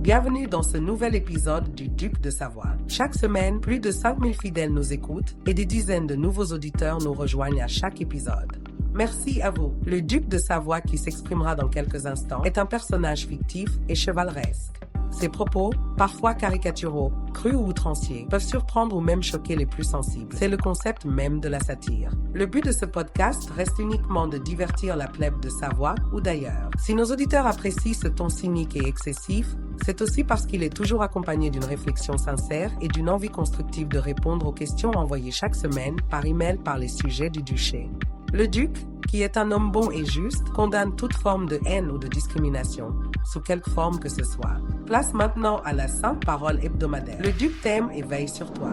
Bienvenue dans ce nouvel épisode du Duc de Savoie. Chaque semaine, plus de 5000 fidèles nous écoutent et des dizaines de nouveaux auditeurs nous rejoignent à chaque épisode. Merci à vous. Le Duc de Savoie, qui s'exprimera dans quelques instants, est un personnage fictif et chevaleresque. Ses propos, parfois caricaturaux, crus ou outranciers, peuvent surprendre ou même choquer les plus sensibles. C'est le concept même de la satire. Le but de ce podcast reste uniquement de divertir la plèbe de Savoie ou d'ailleurs. Si nos auditeurs apprécient ce ton cynique et excessif, c'est aussi parce qu'il est toujours accompagné d'une réflexion sincère et d'une envie constructive de répondre aux questions envoyées chaque semaine par email par les sujets du duché. Le duc, qui est un homme bon et juste, condamne toute forme de haine ou de discrimination, sous quelque forme que ce soit. Place maintenant à la sainte parole hebdomadaire. Le duc t'aime et veille sur toi.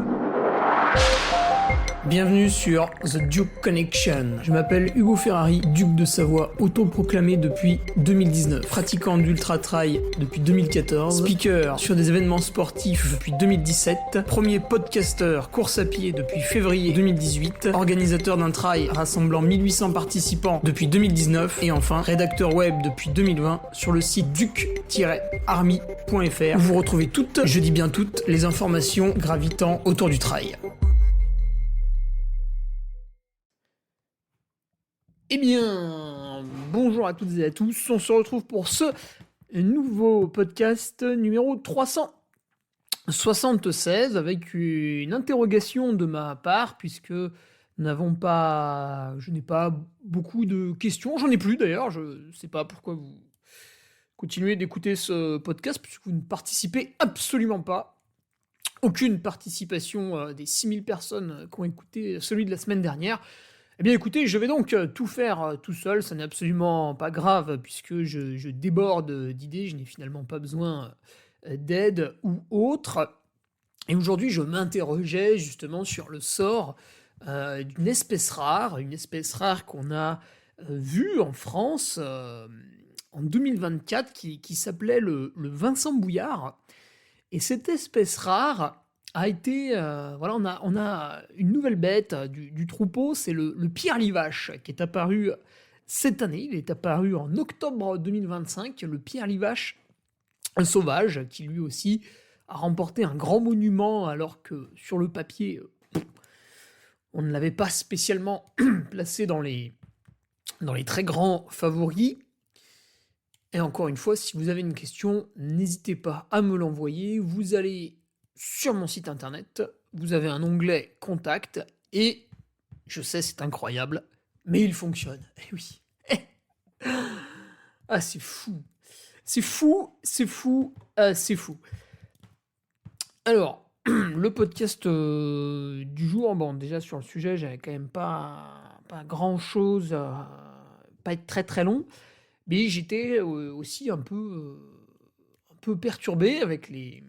Bienvenue sur The Duke Connection. Je m'appelle Hugo Ferrari, duc de Savoie, autoproclamé depuis 2019, pratiquant d'ultra trail depuis 2014, speaker sur des événements sportifs depuis 2017, premier podcasteur course à pied depuis février 2018, organisateur d'un trail rassemblant 1800 participants depuis 2019 et enfin rédacteur web depuis 2020 sur le site duc-army.fr où vous retrouvez toutes, je dis bien toutes, les informations gravitant autour du trail. Eh bien, bonjour à toutes et à tous, on se retrouve pour ce nouveau podcast numéro 376 avec une interrogation de ma part puisque je n'ai pas beaucoup de questions, j'en ai plus d'ailleurs, je ne sais pas pourquoi vous continuez d'écouter ce podcast puisque vous ne participez absolument pas. Aucune participation des 6000 personnes qui ont écouté celui de la semaine dernière. Eh bien écoutez, je vais donc tout faire tout seul, ça n'est absolument pas grave puisque je déborde d'idées, je n'ai finalement pas besoin d'aide ou autre. Et aujourd'hui, je m'interrogeais justement sur le sort d'une espèce rare qu'on a vue en France en 2024 qui s'appelait le Vincent Bouillard. Et cette espèce rare a été, on a une nouvelle bête du troupeau, c'est le pierre-livache qui est apparu cette année. Il est apparu en octobre 2025, le pierre-livache sauvage, qui lui aussi a remporté un grand monument alors que sur le papier, on ne l'avait pas spécialement placé dans les très grands favoris. Et encore une fois, si vous avez une question, n'hésitez pas à me l'envoyer. Vous allez sur mon site internet, vous avez un onglet Contact, et je sais, c'est incroyable, mais il fonctionne. Eh oui. Ah, c'est fou. C'est fou. Alors, le podcast du jour, bon, déjà sur le sujet, j'avais quand même pas grand-chose, pas être très très long, mais j'étais aussi un peu perturbé avec les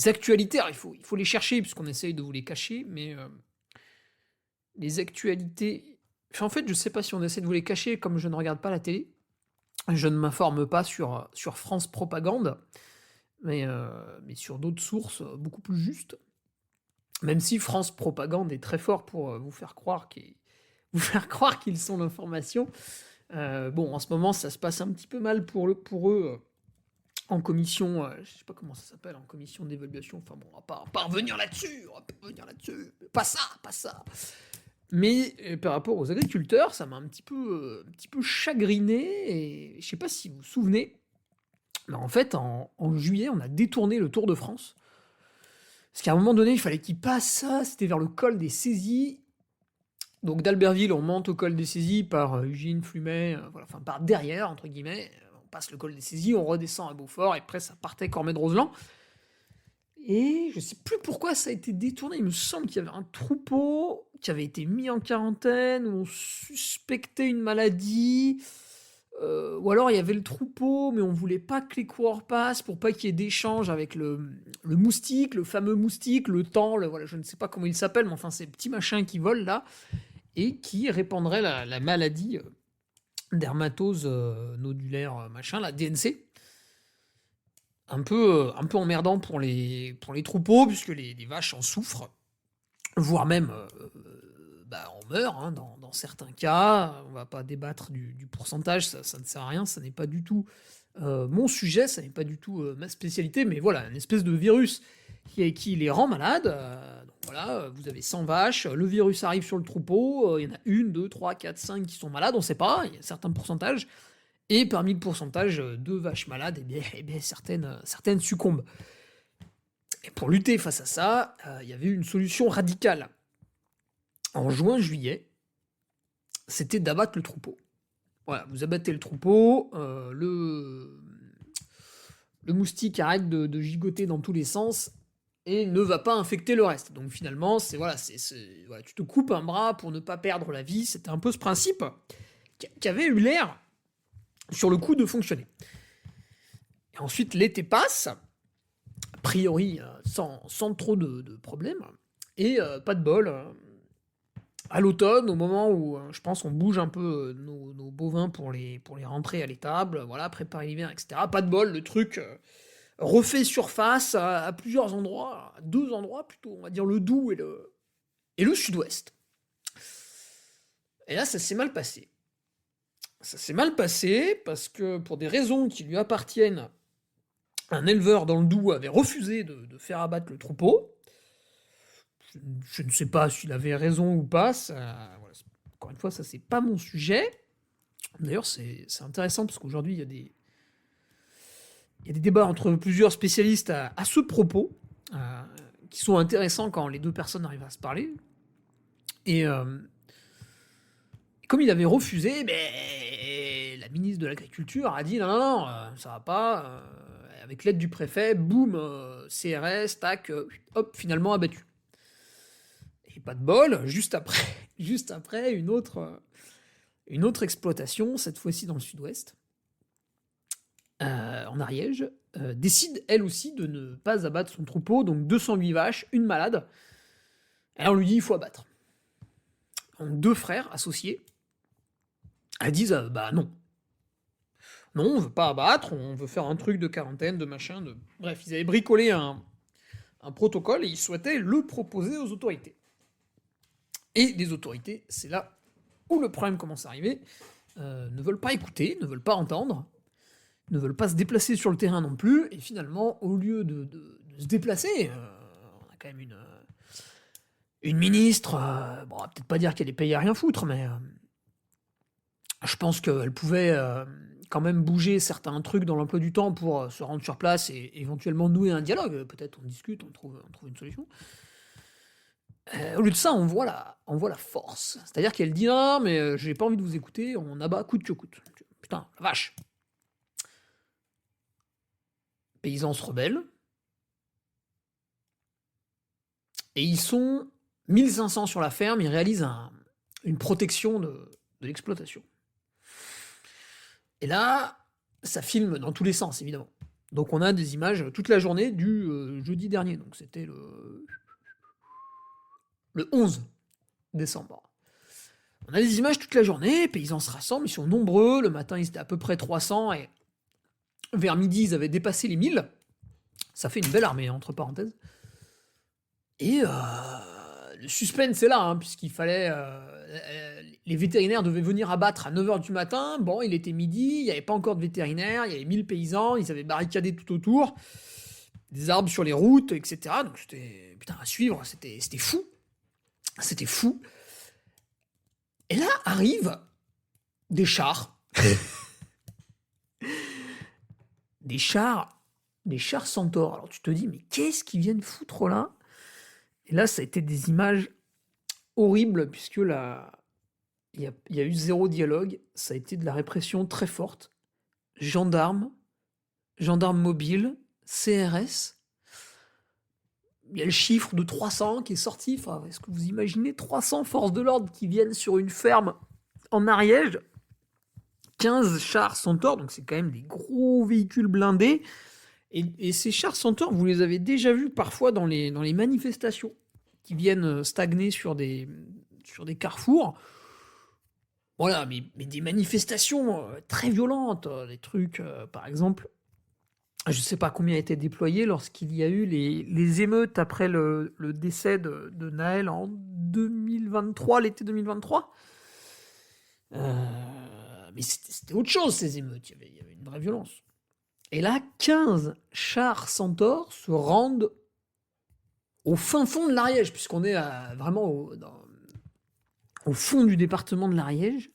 actualités. Alors, il faut les chercher puisqu'on essaye de vous les cacher, mais les actualités... Enfin, en fait, je sais pas si on essaie de vous les cacher, comme je ne regarde pas la télé, je ne m'informe pas sur France Propagande, mais sur d'autres sources beaucoup plus justes, même si France Propagande est très fort pour vous faire croire qu'ils sont l'information. Bon, en ce moment, ça se passe un petit peu mal pour eux, en commission, je sais pas comment ça s'appelle, en commission d'évaluation, enfin bon, on va pas revenir là-dessus, pas ça. Mais par rapport aux agriculteurs, ça m'a un petit peu chagriné, et je sais pas si vous vous souvenez, mais en fait, en juillet, on a détourné le Tour de France, parce qu'à un moment donné, il fallait qu'il passe, c'était vers le col des Saisies, donc d'Albertville, on monte au col des Saisies par Ugine, Flumet, par derrière, entre guillemets, on passe le col des Saisies, on redescend à Beaufort, et après ça partait Cormet-de-Roseland. Et je sais plus pourquoi ça a été détourné, il me semble qu'il y avait un troupeau qui avait été mis en quarantaine, où on suspectait une maladie, ou alors il y avait le troupeau, mais on voulait pas que les coureurs passent, pour pas qu'il y ait d'échange avec le moustique, le fameux moustique, le temps, je ne sais pas comment il s'appelle, mais enfin ces petits machins qui volent là, et qui répandraient la maladie dermatose nodulaire, la DNC. Un peu emmerdant pour les troupeaux, puisque les vaches en souffrent, voire même on meurt dans certains cas. On va pas débattre du pourcentage, ça ne sert à rien, ça n'est pas du tout Mon sujet, ça n'est pas du tout ma spécialité, mais voilà, une espèce de virus qui les rend malades. Donc voilà, vous avez 100 vaches, le virus arrive sur le troupeau, il y en a 1, 2, 3, 4, 5 qui sont malades, on ne sait pas, il y a un certain pourcentage. Et parmi le pourcentage de vaches malades, certaines succombent. Et pour lutter face à ça, il y avait une solution radicale. En juin-juillet, c'était d'abattre le troupeau. Voilà, vous abattez le troupeau, le moustique arrête de gigoter dans tous les sens et ne va pas infecter le reste. Donc finalement, voilà, tu te coupes un bras pour ne pas perdre la vie. C'était un peu ce principe qui avait eu l'air, sur le coup, de fonctionner. Et ensuite, l'été passe, a priori sans trop de problèmes, et pas de bol. À l'automne, au moment où je pense on bouge un peu nos bovins pour les rentrer à l'étable, voilà, préparer l'hiver, etc. Pas de bol, le truc refait surface à plusieurs endroits, à 2 endroits plutôt, on va dire le Doubs et le Sud-Ouest. Et là, ça s'est mal passé. Ça s'est mal passé parce que pour des raisons qui lui appartiennent, un éleveur dans le Doubs avait refusé de faire abattre le troupeau. Je ne sais pas s'il avait raison ou pas. Voilà, encore une fois, ça, c'est pas mon sujet. D'ailleurs, c'est intéressant parce qu'aujourd'hui, il y a des débats entre plusieurs spécialistes à ce propos, qui sont intéressants quand les deux personnes arrivent à se parler. Et comme il avait refusé, la ministre de l'Agriculture a dit non, ça va pas. Avec l'aide du préfet, boum, CRS, tac, hop, finalement abattu. Et pas de bol, juste après une autre exploitation, cette fois-ci dans le Sud-Ouest, en Ariège, décide elle aussi de ne pas abattre son troupeau, donc 208 vaches, une malade. Et on lui dit il faut abattre. Donc 2 frères associés, elles disent non. Non, on veut pas abattre, on veut faire un truc de quarantaine, de machin, de... Bref, ils avaient bricolé un protocole et ils souhaitaient le proposer aux autorités. Et les autorités, c'est là où le problème commence à arriver, ne veulent pas écouter, ne veulent pas entendre, ne veulent pas se déplacer sur le terrain non plus, et finalement, au lieu de se déplacer, on a quand même une ministre, bon, on va peut-être pas dire qu'elle est payée à rien foutre, mais je pense qu'elle pouvait quand même bouger certains trucs dans l'emploi du temps pour se rendre sur place et éventuellement nouer un dialogue. Peut-être on discute, on trouve une solution. Au lieu de ça, on voit la force. C'est-à-dire qu'elle dit non, mais j'ai pas envie de vous écouter, on abat coûte que coûte. Putain, la vache. Paysans se rebellent. Et ils sont 1500 sur la ferme, ils réalisent une protection de l'exploitation. Et là, ça filme dans tous les sens, évidemment. Donc on a des images toute la journée du jeudi dernier. Donc c'était le 11 décembre. On a des images toute la journée, les paysans se rassemblent, ils sont nombreux, le matin ils étaient à peu près 300, et vers midi ils avaient dépassé les 1000. Ça fait une belle armée, entre parenthèses. Et le suspense est là, puisqu'il fallait... les vétérinaires devaient venir abattre à 9h du matin, bon, il était midi, il n'y avait pas encore de vétérinaires, il y avait 1000 paysans, ils avaient barricadé tout autour, des arbres sur les routes, etc. Donc c'était... Putain, à suivre, c'était fou. C'était fou. Et là arrivent des chars. des chars centaures. Alors tu te dis, mais qu'est-ce qu'ils viennent foutre là? Et là, ça a été des images horribles, puisque là, il y a eu 0 dialogue. Ça a été de la répression très forte. Gendarmes mobiles, CRS. Il y a le chiffre de 300 qui est sorti. Enfin, est-ce que vous imaginez 300 forces de l'ordre qui viennent sur une ferme en Ariège? 15 chars Centaures, donc c'est quand même des gros véhicules blindés. Et ces chars Centaures, vous les avez déjà vus parfois dans les manifestations qui viennent stagner sur des carrefours. Voilà, mais des manifestations très violentes. Des trucs, par exemple, je ne sais pas combien a été déployé lorsqu'il y a eu les émeutes après le décès de Naël en 2023, l'été 2023. Mais c'était autre chose, ces émeutes. Il y avait une vraie violence. Et là, 15 chars Centaures se rendent au fin fond de l'Ariège, puisqu'on est vraiment au fond du département de l'Ariège.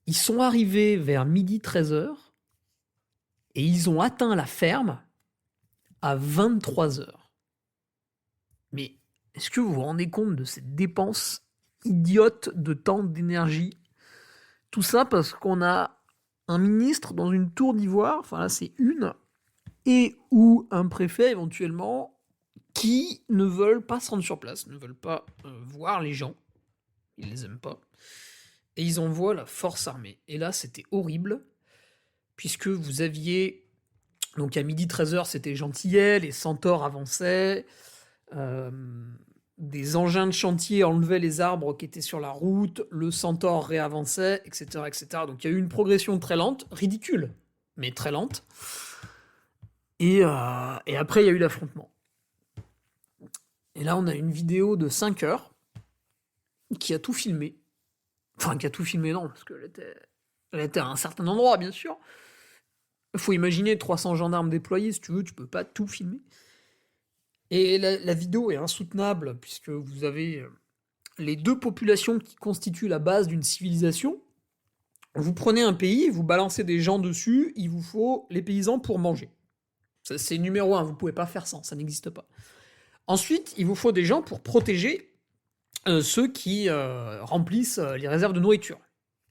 Ils sont arrivés vers midi 13h et ils ont atteint la ferme à 23h. Mais est-ce que vous vous rendez compte de cette dépense idiote de temps, d'énergie? Tout ça parce qu'on a un ministre dans une tour d'ivoire, enfin là c'est une, et ou un préfet éventuellement, qui ne veulent pas se rendre sur place, ne veulent pas voir les gens, ils les aiment pas, et ils envoient la force armée. Et là c'était horrible, puisque vous aviez, donc à midi 13h c'était gentillet, les centaures avançaient, des engins de chantier enlevaient les arbres qui étaient sur la route, le centaure réavançait, etc., etc. Donc il y a eu une progression très lente, ridicule, mais très lente. Et après il y a eu l'affrontement. Et là on a une vidéo de 5 heures qui a tout filmé. Enfin qui a tout filmé non, parce qu'elle était à un certain endroit bien sûr. Il faut imaginer 300 gendarmes déployés, si tu veux, tu peux pas tout filmer. Et la vidéo est insoutenable, puisque vous avez les deux populations qui constituent la base d'une civilisation. Vous prenez un pays, vous balancez des gens dessus, il vous faut les paysans pour manger. Ça, c'est numéro 1, vous pouvez pas faire ça n'existe pas. Ensuite, il vous faut des gens pour protéger ceux qui remplissent les réserves de nourriture.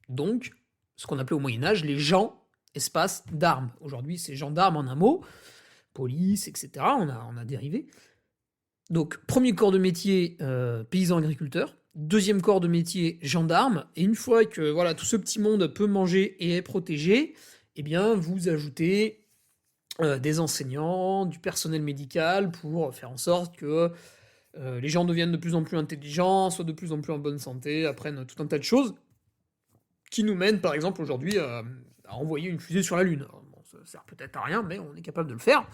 Donc, ce qu'on appelait au Moyen-Âge les gens, espace d'armes. Aujourd'hui, c'est gendarmes en un mot, police, etc. On a dérivé. Donc, premier corps de métier, paysan-agriculteur. Deuxième corps de métier, gendarme. Et une fois que voilà, tout ce petit monde peut manger et est protégé, eh bien, vous ajoutez des enseignants, du personnel médical pour faire en sorte que les gens deviennent de plus en plus intelligents, soient de plus en plus en bonne santé, apprennent tout un tas de choses qui nous mènent, par exemple, aujourd'hui à envoyer une fusée sur la Lune. Bon, ça sert peut-être à rien, mais on est capable de le faire.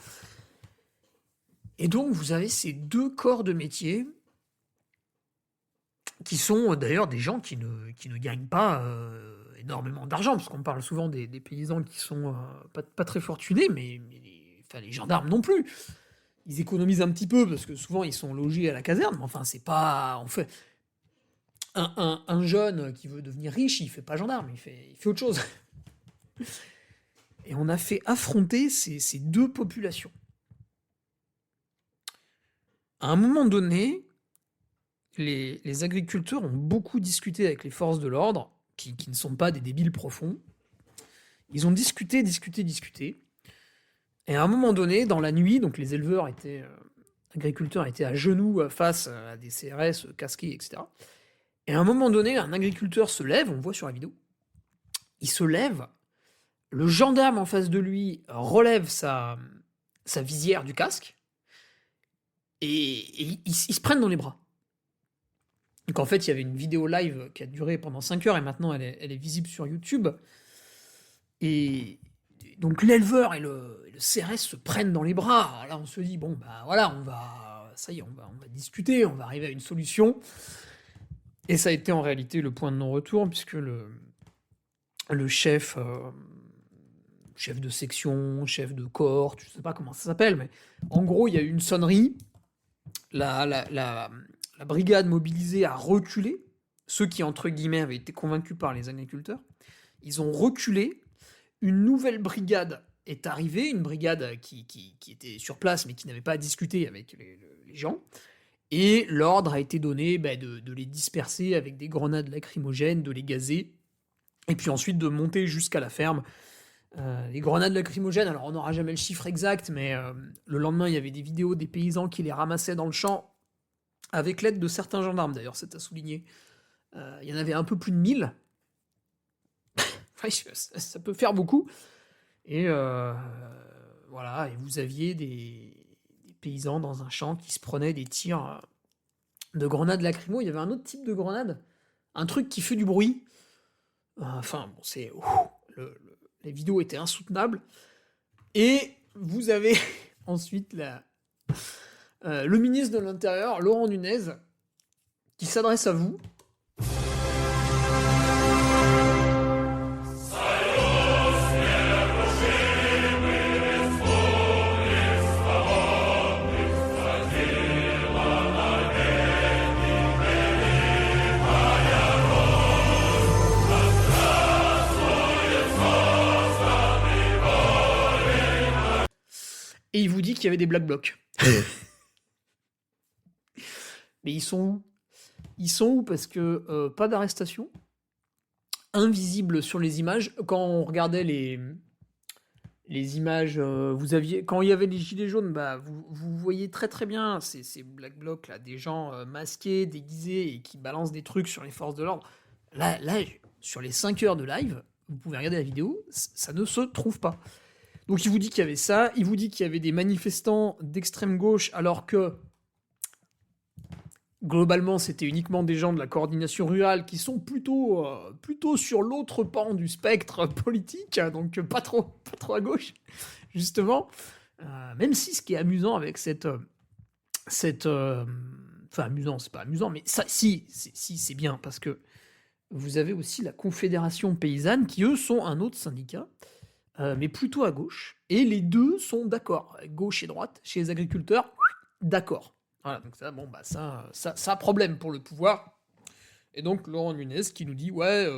Et donc, vous avez ces deux corps de métier qui sont d'ailleurs des gens qui ne gagnent pas énormément d'argent, parce qu'on parle souvent des paysans qui sont pas très fortunés, mais les gendarmes non plus. Ils économisent un petit peu, parce que souvent ils sont logés à la caserne, mais enfin, c'est pas... En fait, un jeune qui veut devenir riche, il fait pas gendarme, il fait autre chose. Et on a fait affronter ces deux populations. À un moment donné, les agriculteurs ont beaucoup discuté avec les forces de l'ordre, qui ne sont pas des débiles profonds. Ils ont discuté. Et à un moment donné, dans la nuit, donc les agriculteurs étaient à genoux face à des CRS casqués, etc. Et à un moment donné, un agriculteur se lève, on le voit sur la vidéo, il se lève, le gendarme en face de lui relève sa visière du casque, et ils se prennent dans les bras. Donc en fait, il y avait une vidéo live qui a duré pendant 5 heures, et maintenant elle est visible sur YouTube. Et donc l'éleveur et le CRS se prennent dans les bras. Alors là, on se dit, bon, bah voilà, on va discuter, on va arriver à une solution. Et ça a été en réalité le point de non-retour, puisque le chef de section, chef de cohorte, je sais pas comment ça s'appelle, mais en gros, il y a eu une sonnerie. La brigade mobilisée a reculé. Ceux qui, entre guillemets, avaient été convaincus par les agriculteurs, ils ont reculé. Une nouvelle brigade est arrivée, une brigade qui était sur place, mais qui n'avait pas à discuter avec les gens. Et l'ordre a été donné de les disperser avec des grenades lacrymogènes, de les gazer, et puis ensuite de monter jusqu'à la ferme. Les grenades lacrymogènes, alors on n'aura jamais le chiffre exact, mais le lendemain, il y avait des vidéos des paysans qui les ramassaient dans le champ, avec l'aide de certains gendarmes, d'ailleurs, c'est à souligner. Il y en avait un peu plus de 1000. Ça peut faire beaucoup. Et voilà, et vous aviez des paysans dans un champ qui se prenaient des tirs de grenades lacrymo. Il y avait un autre type de grenade, un truc qui fait du bruit. Enfin, bon, c'est... les vidéos étaient insoutenables. Et vous avez ensuite le ministre de l'Intérieur, Laurent Nunez, qui s'adresse à vous. et il vous dit qu'il y avait des Black Blocs. Mais ils sont où? Ils sont où? Parce que pas d'arrestation, invisible sur les images. Quand on regardait les images, quand il y avait les gilets jaunes, bah, vous voyez très très bien ces Black Blocs là, des gens masqués, déguisés et qui balancent des trucs sur les forces de l'ordre. Là, sur les 5 heures de live, vous pouvez regarder la vidéo, ça ne se trouve pas. Donc il vous dit qu'il y avait ça, il vous dit qu'il y avait des manifestants d'extrême gauche, alors que globalement c'était uniquement des gens de la coordination rurale qui sont plutôt sur l'autre pan du spectre politique, donc pas trop à gauche, justement. Même si ce qui est amusant avec enfin amusant, c'est pas amusant, mais ça, si c'est bien, parce que vous avez aussi la Confédération paysanne, qui eux sont un autre syndicat, mais plutôt à gauche, et les deux sont d'accord, gauche et droite, chez les agriculteurs, d'accord. Voilà, donc ça, bon, bah ça a problème pour le pouvoir. Et donc Laurent Nunez qui nous dit, ouais,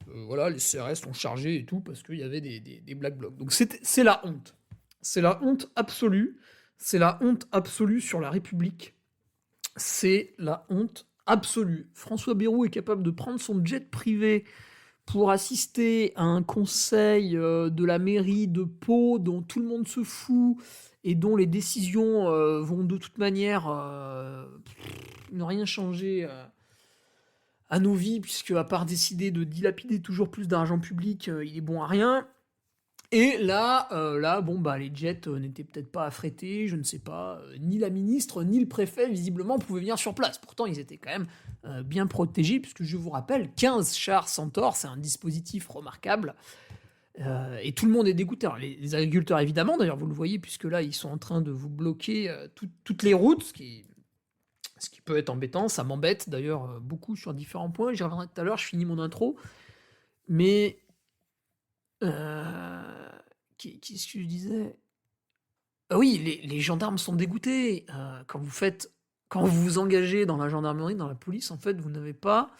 voilà, les CRS ont chargé et tout, parce qu'il y avait des Black Blocs. Donc c'est la honte. C'est la honte absolue. C'est la honte absolue sur la République. C'est la honte absolue. François Bayrou est capable de prendre son jet privé pour assister à un conseil de la mairie de Pau dont tout le monde se fout et dont les décisions vont de toute manière ne rien changer à nos vies, puisque à part décider de dilapider toujours plus d'argent public, il est bon à rien. Et là, bon, bah, les jets n'étaient peut-être pas affrétés, je ne sais pas, ni la ministre, ni le préfet, visiblement, pouvaient venir sur place. Pourtant, ils étaient quand même bien protégés, puisque je vous rappelle, 15 chars Centaure, c'est un dispositif remarquable, et tout le monde est dégoûté. Alors, les agriculteurs, évidemment, d'ailleurs, vous le voyez, puisque là, ils sont en train de vous bloquer toutes les routes, ce qui peut être embêtant. Ça m'embête, d'ailleurs, beaucoup sur différents points. J'y reviendrai tout à l'heure, je finis mon intro. Mais... qu'est-ce que je disais? Ah oui, les gendarmes sont dégoûtés. Quand vous vous engagez dans la gendarmerie, dans la police, en fait, vous n'avez pas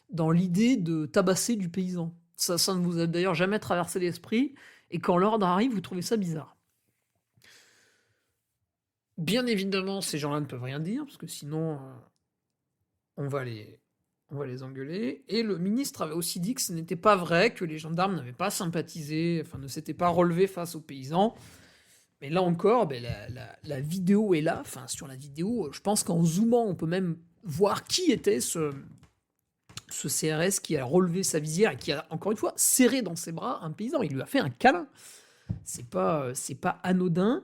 dans l'idée de tabasser du paysan. Ça ne vous a d'ailleurs jamais traversé l'esprit. Et quand l'ordre arrive, vous trouvez ça bizarre. Bien évidemment, ces gens-là ne peuvent rien dire, parce que sinon, on va les engueuler. Et le ministre avait aussi dit que ce n'était pas vrai, que les gendarmes n'avaient pas sympathisé, enfin ne s'étaient pas relevés face aux paysans. Mais là encore, ben, la vidéo est là. Enfin, sur la vidéo, je pense qu'en zoomant, on peut même voir qui était ce CRS qui a relevé sa visière et qui a, encore une fois, serré dans ses bras un paysan. Il lui a fait un câlin. C'est pas anodin.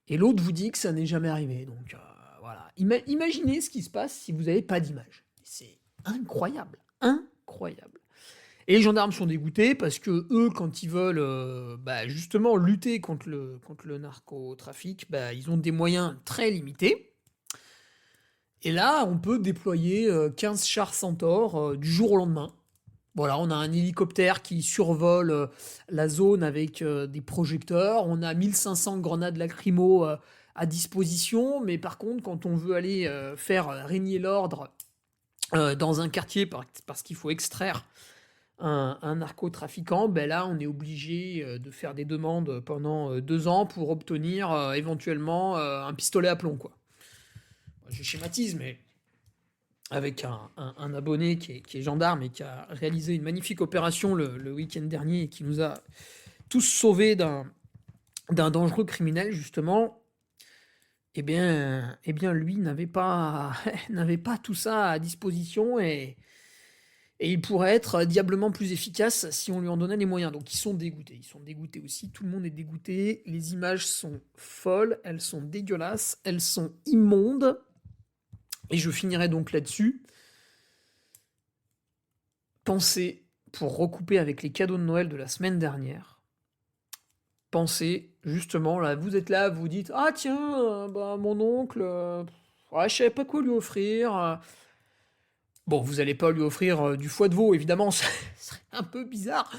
Et l'autre vous dit que ça n'est jamais arrivé. Donc voilà. Imaginez ce qui se passe si vous n'avez pas d'image. C'est incroyable. Incroyable. Et les gendarmes sont dégoûtés parce que eux, quand ils veulent justement lutter contre le narcotrafic, ils ont des moyens très limités. Et là, on peut déployer 15 chars Centaure du jour au lendemain. Voilà, on a un hélicoptère qui survole la zone avec des projecteurs. On a 1500 grenades lacrymo à disposition. Mais par contre, quand on veut aller faire régner l'ordre dans un quartier parce qu'il faut extraire un narcotrafiquant, là, on est obligé de faire des demandes pendant 2 ans pour obtenir éventuellement un pistolet à plomb, quoi. Je schématise, mais avec un abonné qui est gendarme et qui a réalisé une magnifique opération le week-end dernier et qui nous a tous sauvés d'un dangereux criminel, justement, eh bien lui n'avait pas tout ça à disposition et il pourrait être diablement plus efficace si on lui en donnait les moyens. Donc ils sont dégoûtés aussi, tout le monde est dégoûté, les images sont folles, elles sont dégueulasses, elles sont immondes. Et je finirai donc là-dessus. Pensez, pour recouper avec les cadeaux de Noël de la semaine dernière, pensez justement, là, vous êtes là, vous vous dites « Ah tiens, mon oncle, je savais pas quoi lui offrir. » Bon, vous n'allez pas lui offrir du foie de veau, évidemment, ça serait un peu bizarre.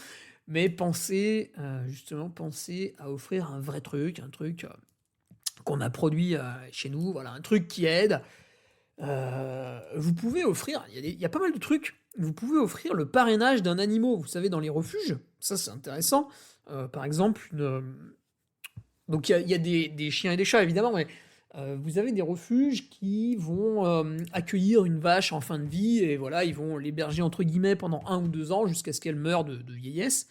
Mais pensez à offrir un vrai truc, un truc qu'on a produit chez nous, voilà, un truc qui aide. Vous pouvez offrir, il y a pas mal de trucs, vous pouvez offrir le parrainage d'un animal, vous savez, dans les refuges, ça c'est intéressant. Par exemple, Donc il y a des chiens et des chats, évidemment, mais vous avez des refuges qui vont accueillir une vache en fin de vie, et voilà, ils vont l'héberger entre guillemets pendant 1 ou 2 ans jusqu'à ce qu'elle meure de vieillesse.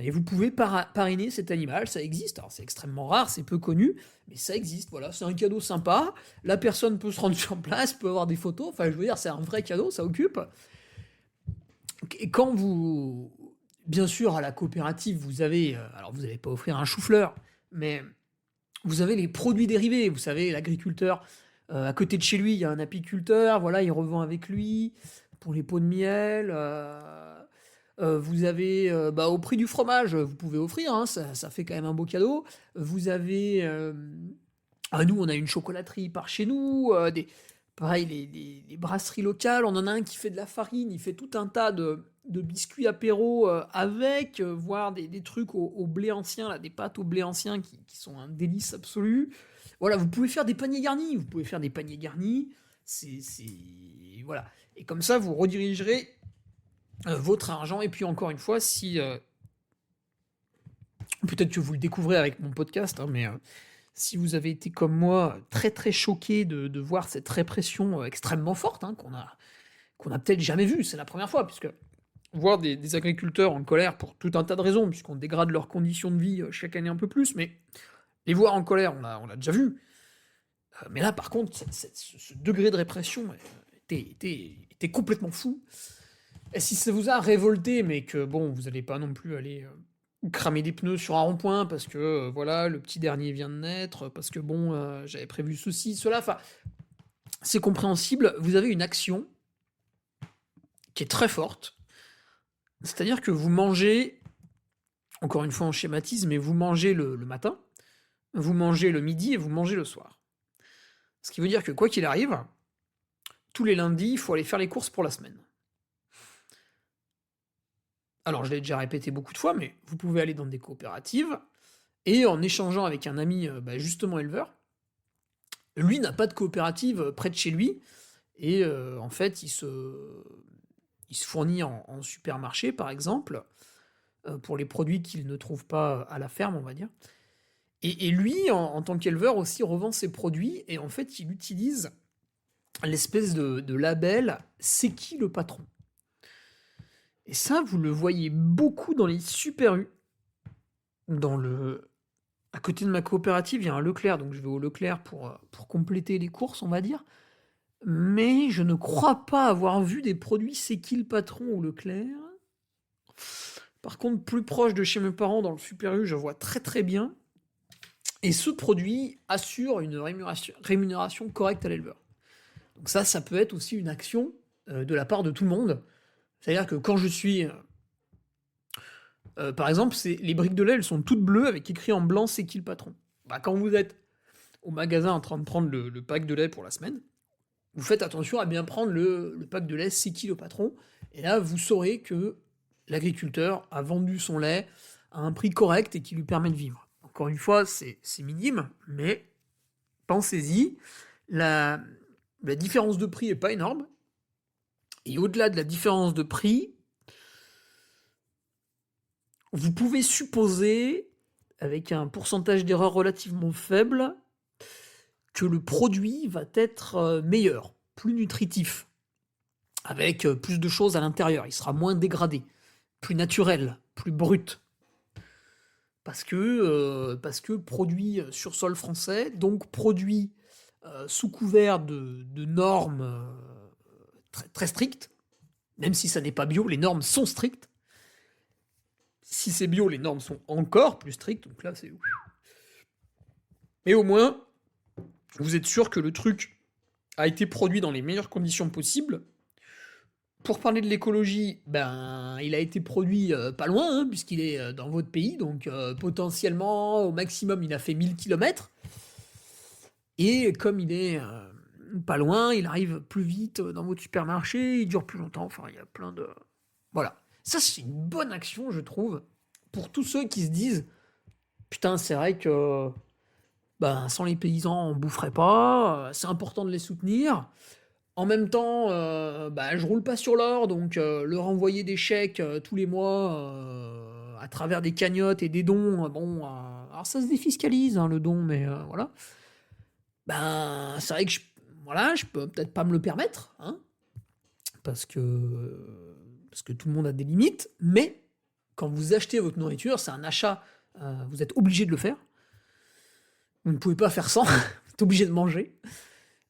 Et vous pouvez parrainer cet animal, ça existe. Alors c'est extrêmement rare, c'est peu connu, mais ça existe. Voilà, c'est un cadeau sympa. La personne peut se rendre sur place, peut avoir des photos. Enfin, je veux dire, c'est un vrai cadeau, ça occupe. Et quand vous, bien sûr, à la coopérative, vous avez, alors vous n'allez pas offrir un chou-fleur, mais vous avez les produits dérivés. Vous savez, l'agriculteur, à côté de chez lui, il y a un apiculteur, voilà, il revend avec lui pour les pots de miel. Vous avez, au prix du fromage, vous pouvez offrir, hein, ça fait quand même un beau cadeau. Vous avez, nous, on a une chocolaterie par chez nous, pareil, les brasseries locales, on en a un qui fait de la farine, il fait tout un tas de biscuits apéro avec, voire des trucs au blé ancien, là, des pâtes au blé ancien qui sont un délice absolu. Voilà, vous pouvez faire des paniers garnis, voilà. Et comme ça, vous redirigerez votre argent. Et puis encore une fois, si peut-être que vous le découvrez avec mon podcast, hein, mais si vous avez été comme moi très très choqué de voir cette répression extrêmement forte, hein, qu'on a peut-être jamais vue, c'est la première fois, puisque voir des agriculteurs en colère pour tout un tas de raisons, puisqu'on dégrade leurs conditions de vie chaque année un peu plus, mais les voir en colère, on l'a déjà vu. Mais là, par contre, ce degré de répression était complètement fou. Et si ça vous a révolté, mais que bon, vous n'allez pas non plus aller cramer des pneus sur un rond-point parce que voilà, le petit dernier vient de naître, parce que bon, j'avais prévu ceci, cela, enfin, c'est compréhensible. Vous avez une action qui est très forte, c'est-à-dire que vous mangez, encore une fois on schématise, mais vous mangez le matin, vous mangez le midi et vous mangez le soir. Ce qui veut dire que quoi qu'il arrive, tous les lundis, il faut aller faire les courses pour la semaine. Alors, je l'ai déjà répété beaucoup de fois, mais vous pouvez aller dans des coopératives et en échangeant avec un ami justement éleveur, lui n'a pas de coopérative près de chez lui et en fait, il se fournit en supermarché, par exemple, pour les produits qu'il ne trouve pas à la ferme, on va dire. Et lui, en tant qu'éleveur aussi, revend ses produits et en fait, il utilise l'espèce de label « C'est qui le patron ?» Et ça, vous le voyez beaucoup dans les Super U. À côté de ma coopérative, il y a un Leclerc, donc je vais au Leclerc pour compléter les courses, on va dire. Mais je ne crois pas avoir vu des produits C'est qui le patron au Leclerc. Par contre, plus proche de chez mes parents, dans le Super U, je vois très très bien. Et ce produit assure une rémunération correcte à l'éleveur. Donc ça peut être aussi une action de la part de tout le monde. C'est-à-dire que quand je suis... par exemple, les briques de lait, elles sont toutes bleues avec écrit en blanc « C'est qui le patron ?» Quand vous êtes au magasin en train de prendre le pack de lait pour la semaine, vous faites attention à bien prendre le pack de lait « C'est qui le patron ?» Et là, vous saurez que l'agriculteur a vendu son lait à un prix correct et qui lui permet de vivre. Encore une fois, c'est minime, mais pensez-y, la différence de prix n'est pas énorme. Et au-delà de la différence de prix, vous pouvez supposer, avec un pourcentage d'erreur relativement faible, que le produit va être meilleur, plus nutritif, avec plus de choses à l'intérieur. Il sera moins dégradé, plus naturel, plus brut. Parce que produit sur sol français, donc produit sous couvert de normes très, très strictes, même si ça n'est pas bio, les normes sont strictes. Si c'est bio, les normes sont encore plus strictes, donc là c'est... Mais au moins, vous êtes sûr que le truc a été produit dans les meilleures conditions possibles. Pour parler de l'écologie, il a été produit pas loin, hein, puisqu'il est dans votre pays, donc potentiellement, au maximum, il a fait 1000 km. Et comme il est pas loin, il arrive plus vite dans votre supermarché, il dure plus longtemps, enfin, il y a plein de... Voilà. Ça, c'est une bonne action, je trouve, pour tous ceux qui se disent « Putain, c'est vrai que sans les paysans, on boufferait pas, c'est important de les soutenir. » En même temps, je roule pas sur l'or, donc leur envoyer des chèques tous les mois à travers des cagnottes et des dons, alors ça se défiscalise, hein, le don, mais voilà. Ben, c'est vrai que je peux peut-être pas me le permettre, hein, parce que tout le monde a des limites, mais quand vous achetez votre nourriture, c'est un achat, vous êtes obligé de le faire. Vous ne pouvez pas faire sans, vous êtes obligé de manger.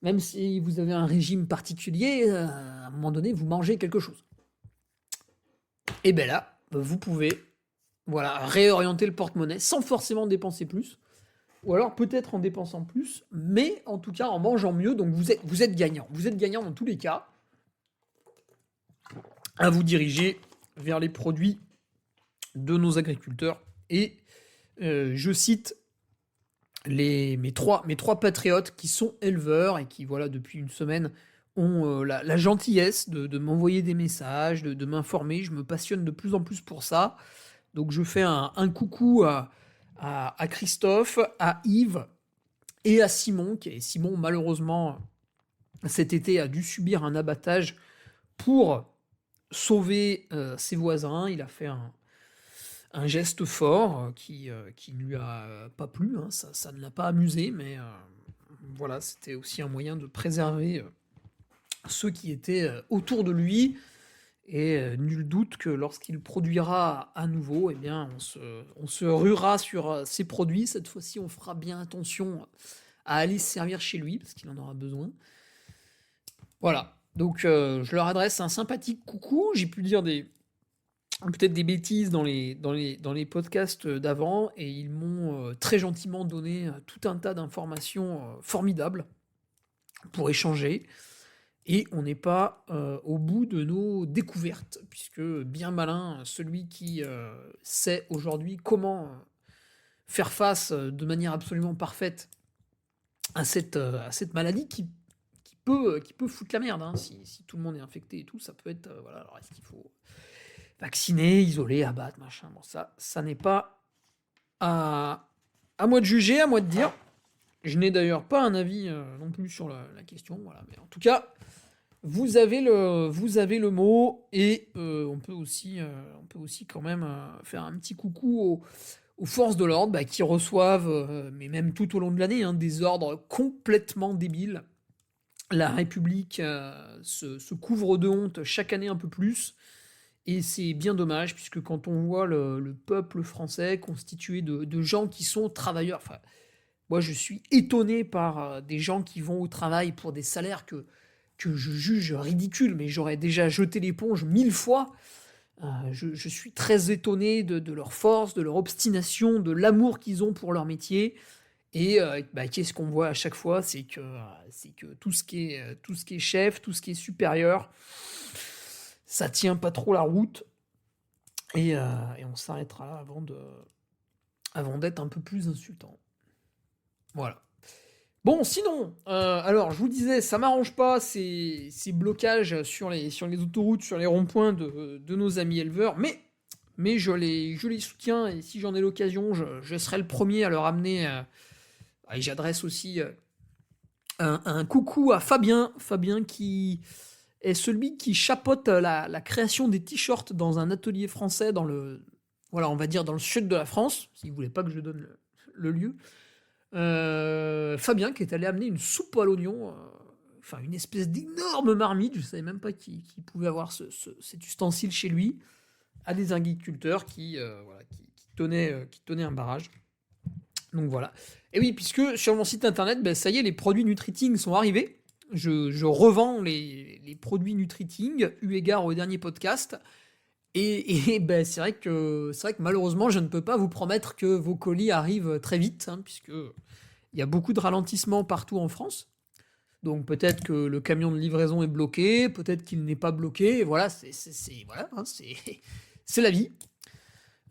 Même si vous avez un régime particulier, à un moment donné, vous mangez quelque chose. Et bien là, vous pouvez réorienter le porte-monnaie sans forcément dépenser plus. Ou alors peut-être en dépensant plus, mais en tout cas en mangeant mieux. Donc vous êtes gagnant. Vous êtes gagnant dans tous les cas. À vous diriger vers les produits de nos agriculteurs. Et je cite mes trois patriotes qui sont éleveurs et qui, voilà, depuis une semaine, ont la gentillesse de m'envoyer des messages, de m'informer. Je me passionne de plus en plus pour ça. Donc je fais un coucou à Christophe, à Yves et à Simon, qui Simon, malheureusement, cet été, a dû subir un abattage pour sauver ses voisins. Il a fait un geste fort qui ne lui a pas plu, hein. Ça ne l'a pas amusé, mais voilà, c'était aussi un moyen de préserver ceux qui étaient autour de lui. Et nul doute que lorsqu'il produira à nouveau, eh bien, on se ruera sur ses produits. Cette fois-ci, on fera bien attention à aller se servir chez lui, parce qu'il en aura besoin. Voilà, donc je leur adresse un sympathique coucou. J'ai pu dire peut-être des bêtises dans les podcasts d'avant, et ils m'ont très gentiment donné tout un tas d'informations formidables pour échanger. Et on n'est pas au bout de nos découvertes, puisque bien malin, celui qui sait aujourd'hui comment faire face de manière absolument parfaite à cette maladie qui peut foutre la merde, hein. Si tout le monde est infecté et tout, ça peut être... voilà, alors est-ce qu'il faut vacciner, isoler, abattre, machin. Bon, ça n'est pas à moi de juger, à moi de dire. Je n'ai d'ailleurs pas un avis non plus sur la question. Voilà. Mais en tout cas, vous avez le mot, et on peut aussi quand même faire un petit coucou aux forces de l'ordre qui reçoivent, mais même tout au long de l'année, hein, des ordres complètement débiles. La République se couvre de honte chaque année un peu plus. Et c'est bien dommage, puisque quand on voit le peuple français constitué de gens qui sont travailleurs, enfin, moi je suis étonné par des gens qui vont au travail pour des salaires que je juge ridicules, mais j'aurais déjà jeté l'éponge 1000 fois. Je suis très étonné de leur force, de leur obstination, de l'amour qu'ils ont pour leur métier. Et qu'est-ce qu'on voit à chaque fois, c'est que tout ce qui est chef, tout ce qui est supérieur, ça tient pas trop la route, et on s'arrêtera là avant d'être un peu plus insultant. Voilà. Bon, sinon, alors je vous disais, ça m'arrange pas ces blocages sur les autoroutes, sur les ronds-points de nos amis éleveurs, mais je les soutiens, et si j'en ai l'occasion, je serai le premier à leur amener. Et j'adresse aussi un coucou à Fabien qui est celui qui chapeaute la création des t-shirts dans un atelier français dans le sud de la France, si vous voulez pas que je donne le lieu. Fabien qui est allé amener une soupe à l'oignon, une espèce d'énorme marmite, je savais même pas qu'il pouvait avoir cet ustensile chez lui, à des agriculteurs qui tenaient un barrage. Donc voilà. Et oui, puisque sur mon site internet, ça y est, les produits Nutriting sont arrivés. Je revends les produits Nutriting, eu égard au dernier podcast. Et c'est vrai que malheureusement, je ne peux pas vous promettre que vos colis arrivent très vite, hein, puisque il y a beaucoup de ralentissements partout en France. Donc peut-être que le camion de livraison est bloqué, peut-être qu'il n'est pas bloqué. Voilà, c'est la vie.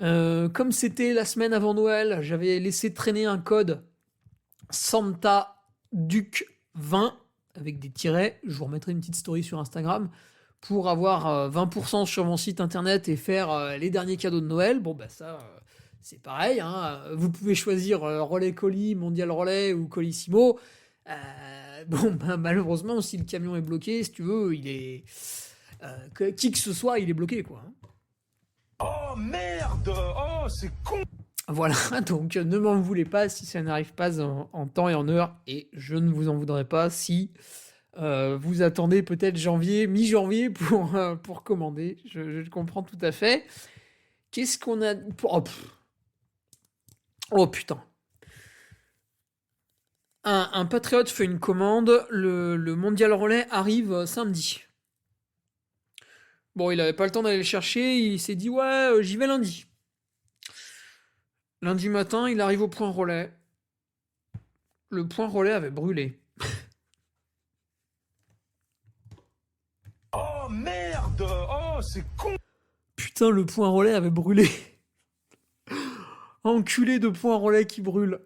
Comme c'était la semaine avant Noël, j'avais laissé traîner un code Santa Duc 20 avec des tirets. Je vous remettrai une petite story sur Instagram pour avoir 20% sur mon site internet et faire les derniers cadeaux de Noël. Bon, ça, c'est pareil, hein. Vous pouvez choisir Relais Colis, Mondial Relais ou Colissimo. Malheureusement, si le camion est bloqué, si tu veux, il est... qui que ce soit, il est bloqué, quoi. Oh merde! Oh, c'est con! Voilà, donc ne m'en voulez pas si ça n'arrive pas en temps et en heure, et je ne vous en voudrais pas si vous attendez peut-être janvier, mi-janvier pour commander. Je le comprends tout à fait. Qu'est-ce qu'on a... Oh putain. Un patriote fait une commande, le mondial relais arrive samedi. Bon, il avait pas le temps d'aller le chercher, il s'est dit ouais, j'y vais lundi. Lundi matin, il arrive au point relais. Le point relais avait brûlé. Oh merde! Oh, c'est con! Putain, le point relais avait brûlé. Enculé de point relais qui brûle.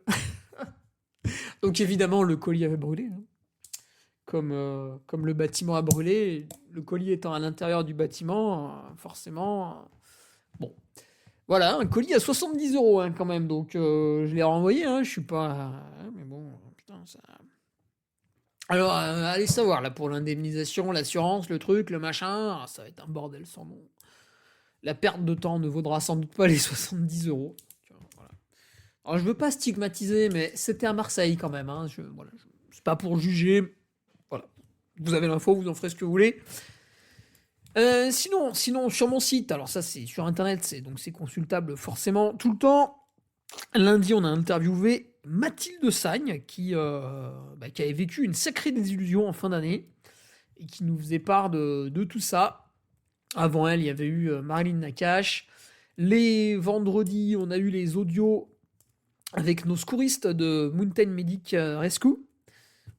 Donc évidemment, le colis avait brûlé. Hein. Comme le bâtiment a brûlé, le colis étant à l'intérieur du bâtiment, forcément... bon. Voilà, un colis à 70 € hein, quand même. Donc je l'ai renvoyé, hein, je suis pas... mais bon, putain, ça... Alors, allez savoir, là, pour l'indemnisation, l'assurance, le truc, le machin, ça va être un bordel sans nom. La perte de temps ne vaudra sans doute pas les 70 €. Voilà. Alors, je veux pas stigmatiser, mais c'était à Marseille quand même. Hein. C'est pas pour juger. Voilà. Vous avez l'info, vous en ferez ce que vous voulez. Sinon, sur mon site, alors ça c'est sur internet, c'est consultable forcément tout le temps. Lundi, on a interviewé Mathilde Sagne qui avait vécu une sacrée désillusion en fin d'année et qui nous faisait part de tout ça. Avant elle, il y avait eu Marilyn Nakache. Les vendredis, on a eu les audios avec nos secouristes de Mountain Medic Rescue.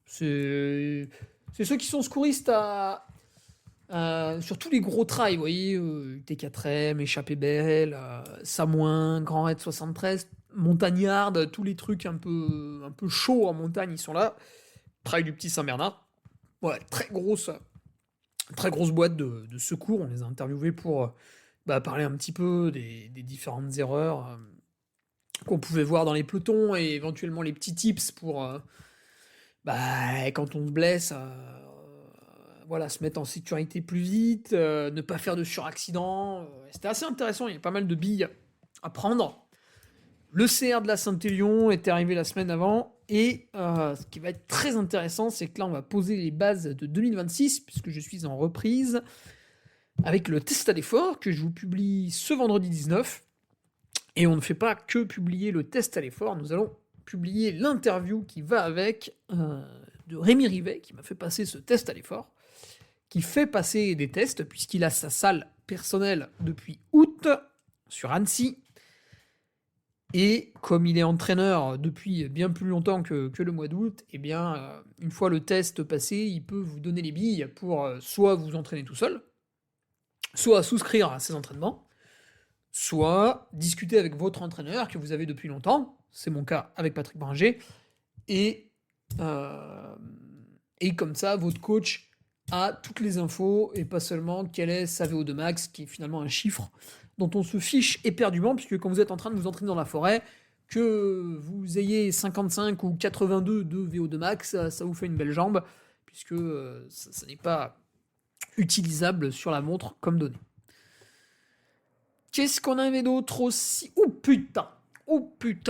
C'est ceux qui sont secouristes sur tous les gros trails, vous voyez, T4M, Échappée Belle, Samoin, Grand Raid 73, Montagnarde, tous les trucs un peu chauds en montagne, ils sont là. Trail du Petit Saint-Bernard. Voilà, très grosse boîte de secours. On les a interviewés pour parler un petit peu des différentes erreurs qu'on pouvait voir dans les pelotons et éventuellement les petits tips pour quand on se blesse, se mettre en sécurité plus vite, ne pas faire de suraccident. C'était assez intéressant, il y a pas mal de billes à prendre. Le CR de la Saint-Élion était arrivé la semaine avant, et ce qui va être très intéressant, c'est que là, on va poser les bases de 2026, puisque je suis en reprise, avec le test à l'effort, que je vous publie ce vendredi 19. Et on ne fait pas que publier le test à l'effort, nous allons publier l'interview qui va avec de Rémi Rivet, qui m'a fait passer ce test à l'effort, qui fait passer des tests, puisqu'il a sa salle personnelle depuis août sur Annecy. Et comme il est entraîneur depuis bien plus longtemps que le mois d'août, eh bien, une fois le test passé, il peut vous donner les billes pour soit vous entraîner tout seul, soit souscrire à ses entraînements, soit discuter avec votre entraîneur que vous avez depuis longtemps, c'est mon cas avec Patrick Bringer, et comme ça, votre coach a toutes les infos, et pas seulement quelle est sa VO2 max, qui est finalement un chiffre dont on se fiche éperdument, puisque quand vous êtes en train de vous entraîner dans la forêt, que vous ayez 55 ou 82 de VO2 max, ça vous fait une belle jambe, puisque ça n'est pas utilisable sur la montre comme données. Qu'est-ce qu'on avait d'autre aussi ? Oh putain,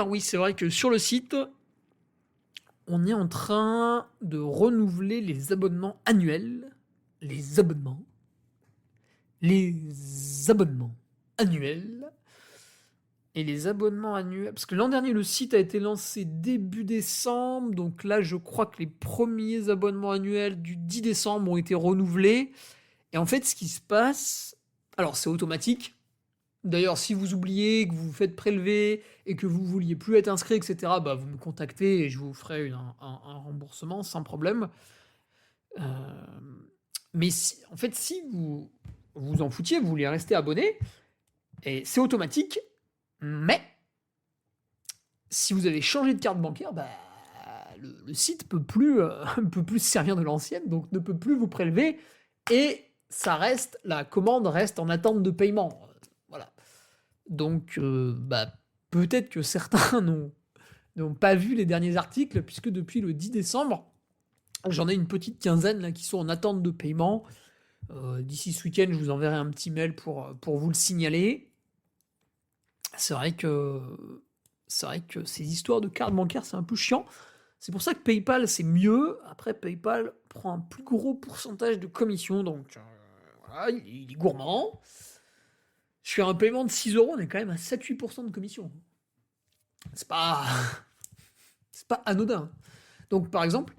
oui, c'est vrai que sur le site, on est en train de renouveler les abonnements annuels. Les abonnements annuels. Et les abonnements annuels... Parce que l'an dernier, le site a été lancé début décembre. Donc là, je crois que les premiers abonnements annuels du 10 décembre ont été renouvelés. Et en fait, ce qui se passe... Alors, c'est automatique. D'ailleurs, si vous oubliez, que vous vous faites prélever et que vous vouliez plus être inscrit, etc., vous me contactez et je vous ferai un remboursement sans problème. Mais si vous vous en foutiez, vous voulez rester abonné, et c'est automatique, mais si vous avez changé de carte bancaire, le site peut plus se servir de l'ancienne, donc ne peut plus vous prélever, et la commande reste en attente de paiement. Voilà. Donc, peut-être que certains n'ont pas vu les derniers articles, puisque depuis le 10 décembre, j'en ai une petite quinzaine là, qui sont en attente de paiement. D'ici ce week-end, je vous enverrai un petit mail pour vous le signaler. C'est vrai que C'est vrai que ces histoires de cartes bancaires, c'est un peu chiant. C'est pour ça que PayPal, c'est mieux. Après, PayPal prend un plus gros pourcentage de commission, donc voilà, il est gourmand. Sur un paiement de 6 euros, on est quand même à 7-8% de commission. C'est pas... c'est pas anodin. Donc, par exemple,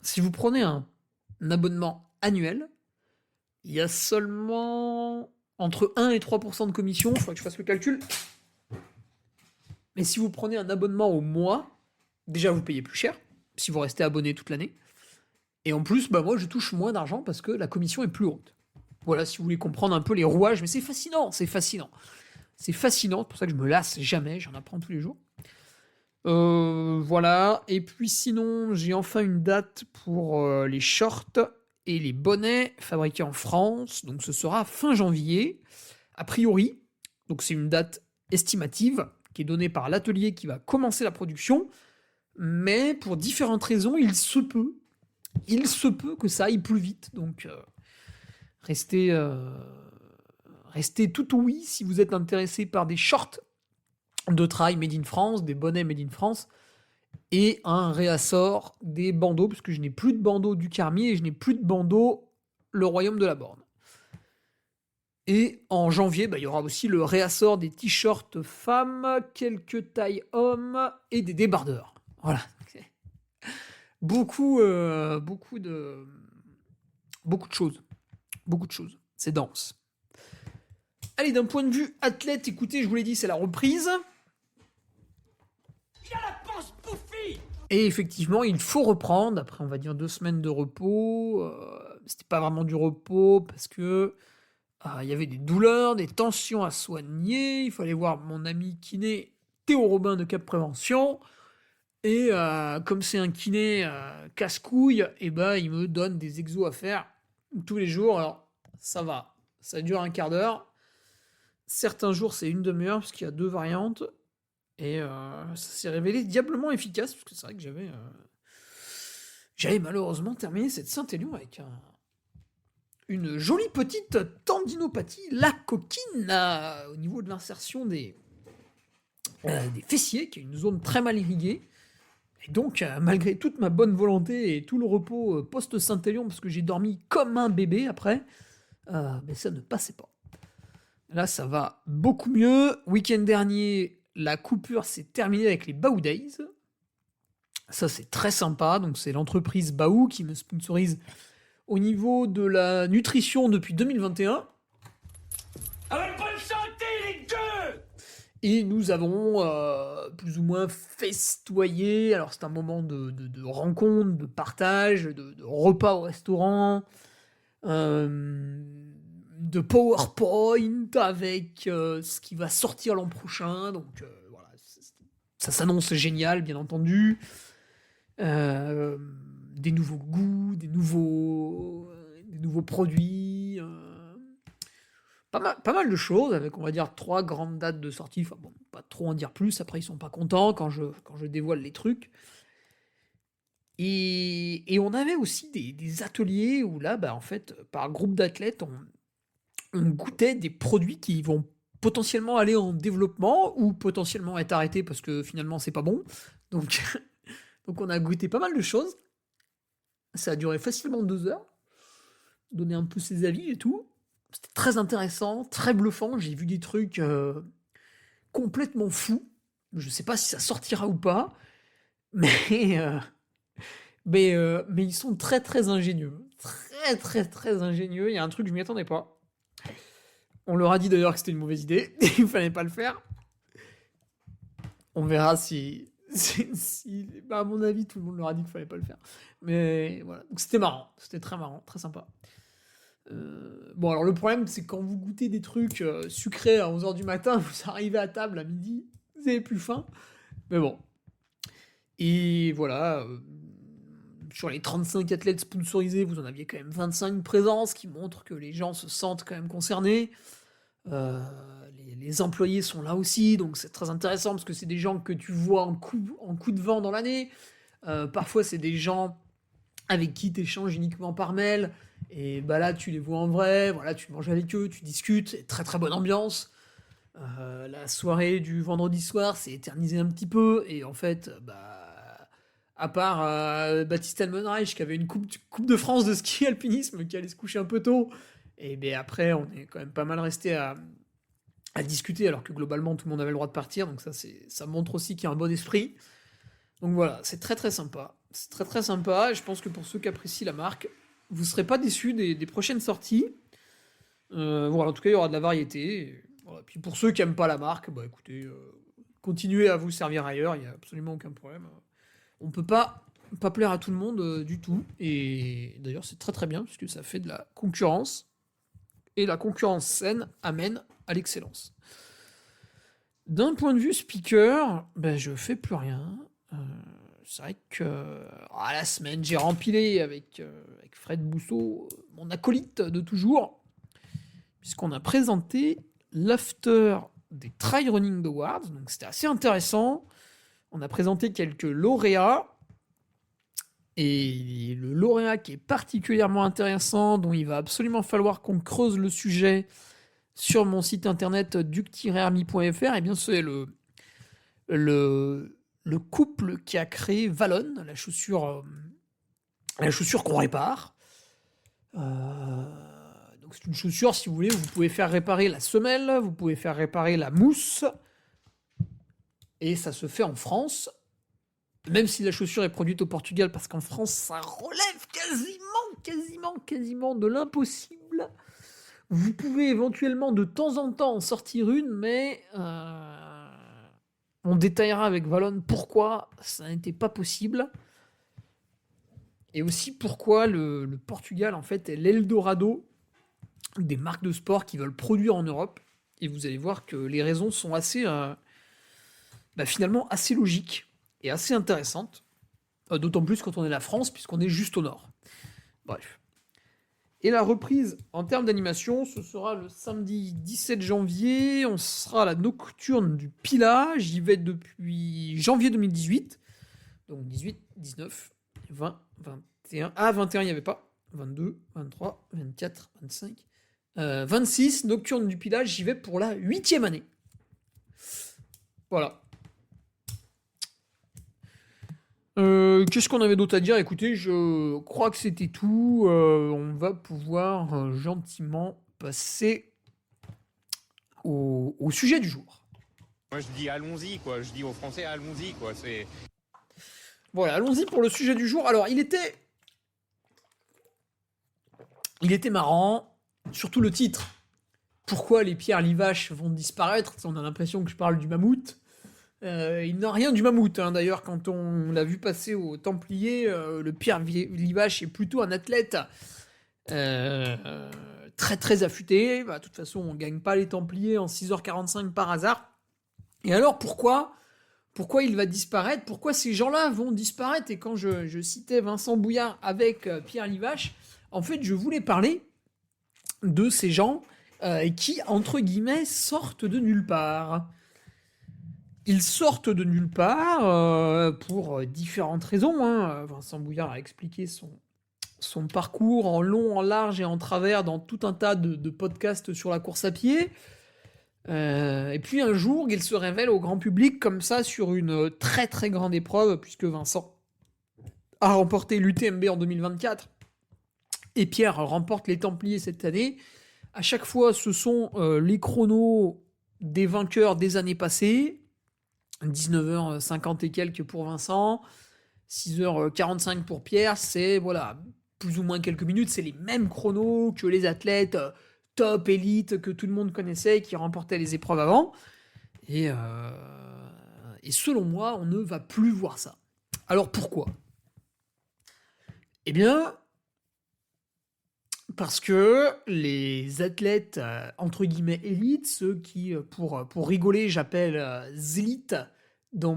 si vous prenez un abonnement annuel, il y a seulement entre 1 et 3% de commission. Il faudrait que je fasse le calcul. Mais si vous prenez un abonnement au mois, déjà vous payez plus cher, si vous restez abonné toute l'année. Et en plus, moi je touche moins d'argent parce que la commission est plus haute. Voilà, si vous voulez comprendre un peu les rouages, mais c'est fascinant, c'est fascinant. C'est fascinant, c'est pour ça que je me lasse jamais, j'en apprends tous les jours. Voilà, et puis sinon, j'ai enfin une date pour les shorts et les bonnets fabriqués en France, donc ce sera fin janvier, a priori. Donc c'est une date estimative qui est donnée par l'atelier qui va commencer la production, mais pour différentes raisons, il se peut que ça aille plus vite, donc restez tout oui si vous êtes intéressé par des shorts de trail made in France, des bonnets made in France, et un réassort des bandeaux, parce que je n'ai plus de bandeaux du Carmier et je n'ai plus de bandeaux le Royaume de la Borne. Et en janvier, il y aura aussi le réassort des t-shirts femmes, quelques tailles hommes et des débardeurs. Voilà. Beaucoup de choses. Beaucoup de choses. C'est dense. Allez, d'un point de vue athlète, écoutez, je vous l'ai dit, c'est la reprise. Il a la panse bouffie. Et effectivement, il faut reprendre. Après, on va dire 2 semaines de repos. C'était pas vraiment du repos parce que il y avait des douleurs, des tensions à soigner. Il fallait voir mon ami kiné Théo Robin de Cap Prévention. Et comme c'est un kiné casse-couille, il me donne des exos à faire tous les jours. Alors, ça va. Ça dure un quart d'heure. Certains jours, c'est une demi-heure, parce qu'il y a 2 variantes. Et ça s'est révélé diablement efficace, parce que c'est vrai que j'avais malheureusement terminé cette Saint-Élion avec une jolie petite tendinopathie, la coquine, au niveau de l'insertion des fessiers, qui est une zone très mal irriguée. Et donc, malgré toute ma bonne volonté et tout le repos post-Saint-Élion, parce que j'ai dormi comme un bébé après, mais ça ne passait pas. Là, ça va beaucoup mieux. Week-end dernier, la coupure s'est terminée avec les Baou Days. Ça, c'est très sympa. Donc, c'est l'entreprise Baou qui me sponsorise au niveau de la nutrition depuis 2021. Avec bonne santé, les deux. Et nous avons plus ou moins festoyé. Alors, c'est un moment de rencontre, de partage, de repas au restaurant, de PowerPoint avec ce qui va sortir l'an prochain. Donc, voilà, ça s'annonce génial, bien entendu. Des nouveaux goûts, des nouveaux produits. Pas mal de choses, avec, on va dire, 3 grandes dates de sortie. Enfin bon, pas trop en dire plus, après ils sont pas contents quand je dévoile les trucs. Et on avait aussi des ateliers où là, en fait, par groupe d'athlètes, on goûtait des produits qui vont potentiellement aller en développement ou potentiellement être arrêtés parce que finalement c'est pas bon. Donc on a goûté pas mal de choses. Ça a duré facilement 2 heures. Donner un peu ses avis et tout. C'était très intéressant, très bluffant. J'ai vu des trucs complètement fous. Je sais pas si ça sortira ou pas, mais ils sont très très ingénieux. Très très très ingénieux. Il y a un truc, je m'y attendais pas. On leur a dit d'ailleurs que c'était une mauvaise idée. Il fallait pas le faire. On verra si à mon avis, tout le monde leur a dit qu'il fallait pas le faire. Mais voilà. Donc c'était marrant. C'était très marrant, très sympa. Bon, alors le problème, c'est quand vous goûtez des trucs sucrés à 11h du matin, vous arrivez à table à midi, vous avez plus faim. Mais bon. Et voilà. Sur les 35 athlètes sponsorisés, vous en aviez quand même 25 présents, ce qui montre que les gens se sentent quand même concernés. Les employés sont là aussi, donc c'est très intéressant parce que c'est des gens que tu vois en coup de vent dans l'année. Parfois, c'est des gens avec qui tu échanges uniquement par mail. Et là, tu les vois en vrai, voilà, tu manges avec eux, tu discutes, c'est très très bonne ambiance. La soirée du vendredi soir s'est éternisée un petit peu, et en fait, à part Baptiste Elmenreich qui avait une coupe de France de ski alpinisme qui allait se coucher un peu tôt, et bien après, on est quand même pas mal resté à discuter, alors que globalement, tout le monde avait le droit de partir, donc ça montre aussi qu'il y a un bon esprit. Donc voilà, c'est très très sympa. C'est très très sympa, et je pense que pour ceux qui apprécient la marque, vous serez pas déçus des prochaines sorties. Voilà, en tout cas, il y aura de la variété. Et voilà. Puis pour ceux qui aiment pas la marque, écoutez, continuez à vous servir ailleurs, il n'y a absolument aucun problème. On peut pas plaire à tout le monde du tout. Et d'ailleurs, c'est très très bien, puisque ça fait de la concurrence. Et la concurrence saine amène à l'excellence. D'un point de vue speaker, je fais plus rien. C'est vrai que la semaine, j'ai rempilé avec Fred Bousseau, mon acolyte de toujours, puisqu'on a présenté l'after des Trail Running Awards. Donc c'était assez intéressant. On a présenté quelques lauréats. Et le lauréat qui est particulièrement intéressant, dont il va absolument falloir qu'on creuse le sujet sur mon site internet duc-army.fr, et bien c'est le couple qui a créé Vallon, la chaussure qu'on répare. Donc c'est une chaussure, si vous voulez, vous pouvez faire réparer la semelle, vous pouvez faire réparer la mousse, et ça se fait en France. Même si la chaussure est produite au Portugal, parce qu'en France, ça relève quasiment de l'impossible. Vous pouvez éventuellement de temps en temps en sortir une, mais on détaillera avec Vallon pourquoi ça n'était pas possible. Et aussi pourquoi le Portugal, en fait, est l'Eldorado des marques de sport qui veulent produire en Europe. Et vous allez voir que les raisons sont assez, finalement, assez logiques et assez intéressante, d'autant plus quand on est la France, puisqu'on est juste au nord. Bref. Et la reprise, en termes d'animation, ce sera le samedi 17 janvier, on sera à la nocturne du Pilat, j'y vais depuis janvier 2018, donc 18, 19, 20, 21, 21 il n'y avait pas, 22, 23, 24, 25, 26, nocturne du Pilat, j'y vais pour la 8e année. Voilà. Qu'est-ce qu'on avait d'autre à dire? Écoutez, je crois que c'était tout. On va pouvoir gentiment passer au sujet du jour. Moi je dis allons-y quoi, je dis aux Français allons-y quoi, c'est... Voilà, allons-y pour le sujet du jour. Alors il était marrant, surtout le titre. Pourquoi les pierres Livache vont disparaître? On a l'impression que je parle du mammouth. Il n'a rien du mammouth, hein. D'ailleurs, quand on l'a vu passer au Templiers, le Pierre Livache est plutôt un athlète très très affûté. De toute façon, on ne gagne pas les Templiers en 6h45 par hasard. Et alors, pourquoi il va disparaître? Pourquoi ces gens-là vont disparaître? Et quand je citais Vincent Bouillard avec Pierre Livache, en fait, je voulais parler de ces gens qui, entre guillemets, sortent de nulle part. Ils sortent de nulle part pour différentes raisons. Hein. Vincent Bouillard a expliqué son parcours en long, en large et en travers dans tout un tas de podcasts sur la course à pied. Et puis un jour, il se révèle au grand public comme ça sur une très très grande épreuve, puisque Vincent a remporté l'UTMB en 2024 et Pierre remporte les Templiers cette année. À chaque fois, ce sont les chronos des vainqueurs des années passées. 19h50 et quelques pour Vincent, 6h45 pour Pierre, c'est voilà, plus ou moins quelques minutes, c'est les mêmes chronos que les athlètes top, élite, que tout le monde connaissait, qui remportaient les épreuves avant. Et selon moi, on ne va plus voir ça. Alors pourquoi? Eh bien, parce que les athlètes, entre guillemets, élites, ceux qui, pour rigoler, j'appelle zélites dans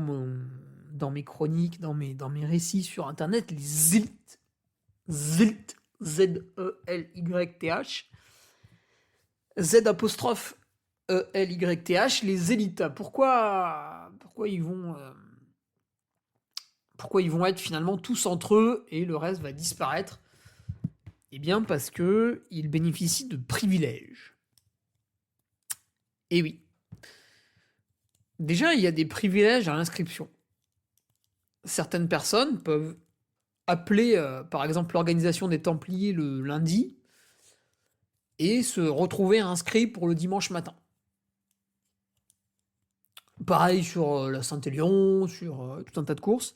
mes chroniques, dans mes récits sur Internet, les zélites, Z-E-L-Y-T-H, Z-E-L-Y-T-H, les élites. Pourquoi ils vont être finalement tous entre eux et le reste va disparaître? Eh bien parce qu'ils bénéficient de privilèges. Et oui. Déjà, il y a des privilèges à l'inscription. Certaines personnes peuvent appeler, par exemple, l'organisation des Templiers le lundi et se retrouver inscrits pour le dimanche matin. Pareil sur la Saint-Élion, sur tout un tas de courses.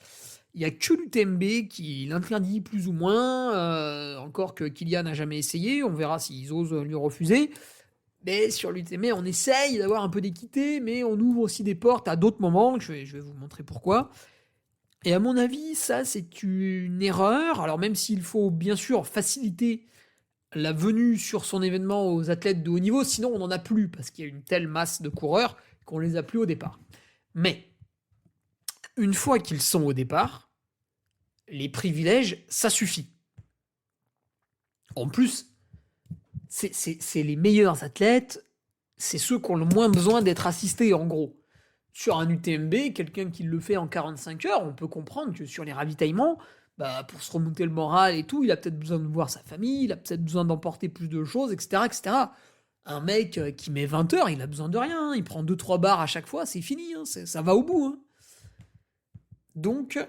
Il n'y a que l'UTMB qui l'interdit plus ou moins, encore que Kylian n'a jamais essayé, on verra s'ils osent lui refuser. Mais sur l'UTMB, on essaye d'avoir un peu d'équité, mais on ouvre aussi des portes à d'autres moments, je vais vous montrer pourquoi. Et à mon avis, ça c'est une erreur, alors même s'il faut bien sûr faciliter la venue sur son événement aux athlètes de haut niveau, sinon on n'en a plus, parce qu'il y a une telle masse de coureurs qu'on les a plus au départ. Mais, une fois qu'ils sont au départ, les privilèges, ça suffit. En plus, c'est les meilleurs athlètes, c'est ceux qui ont le moins besoin d'être assistés, en gros. Sur un UTMB, quelqu'un qui le fait en 45 heures, on peut comprendre que sur les ravitaillements, pour se remonter le moral et tout, il a peut-être besoin de voir sa famille, il a peut-être besoin d'emporter plus de choses, etc., etc. Un mec qui met 20 heures, il a besoin de rien, il prend 2-3 barres à chaque fois, c'est fini, hein, ça va au bout. Hein. Donc,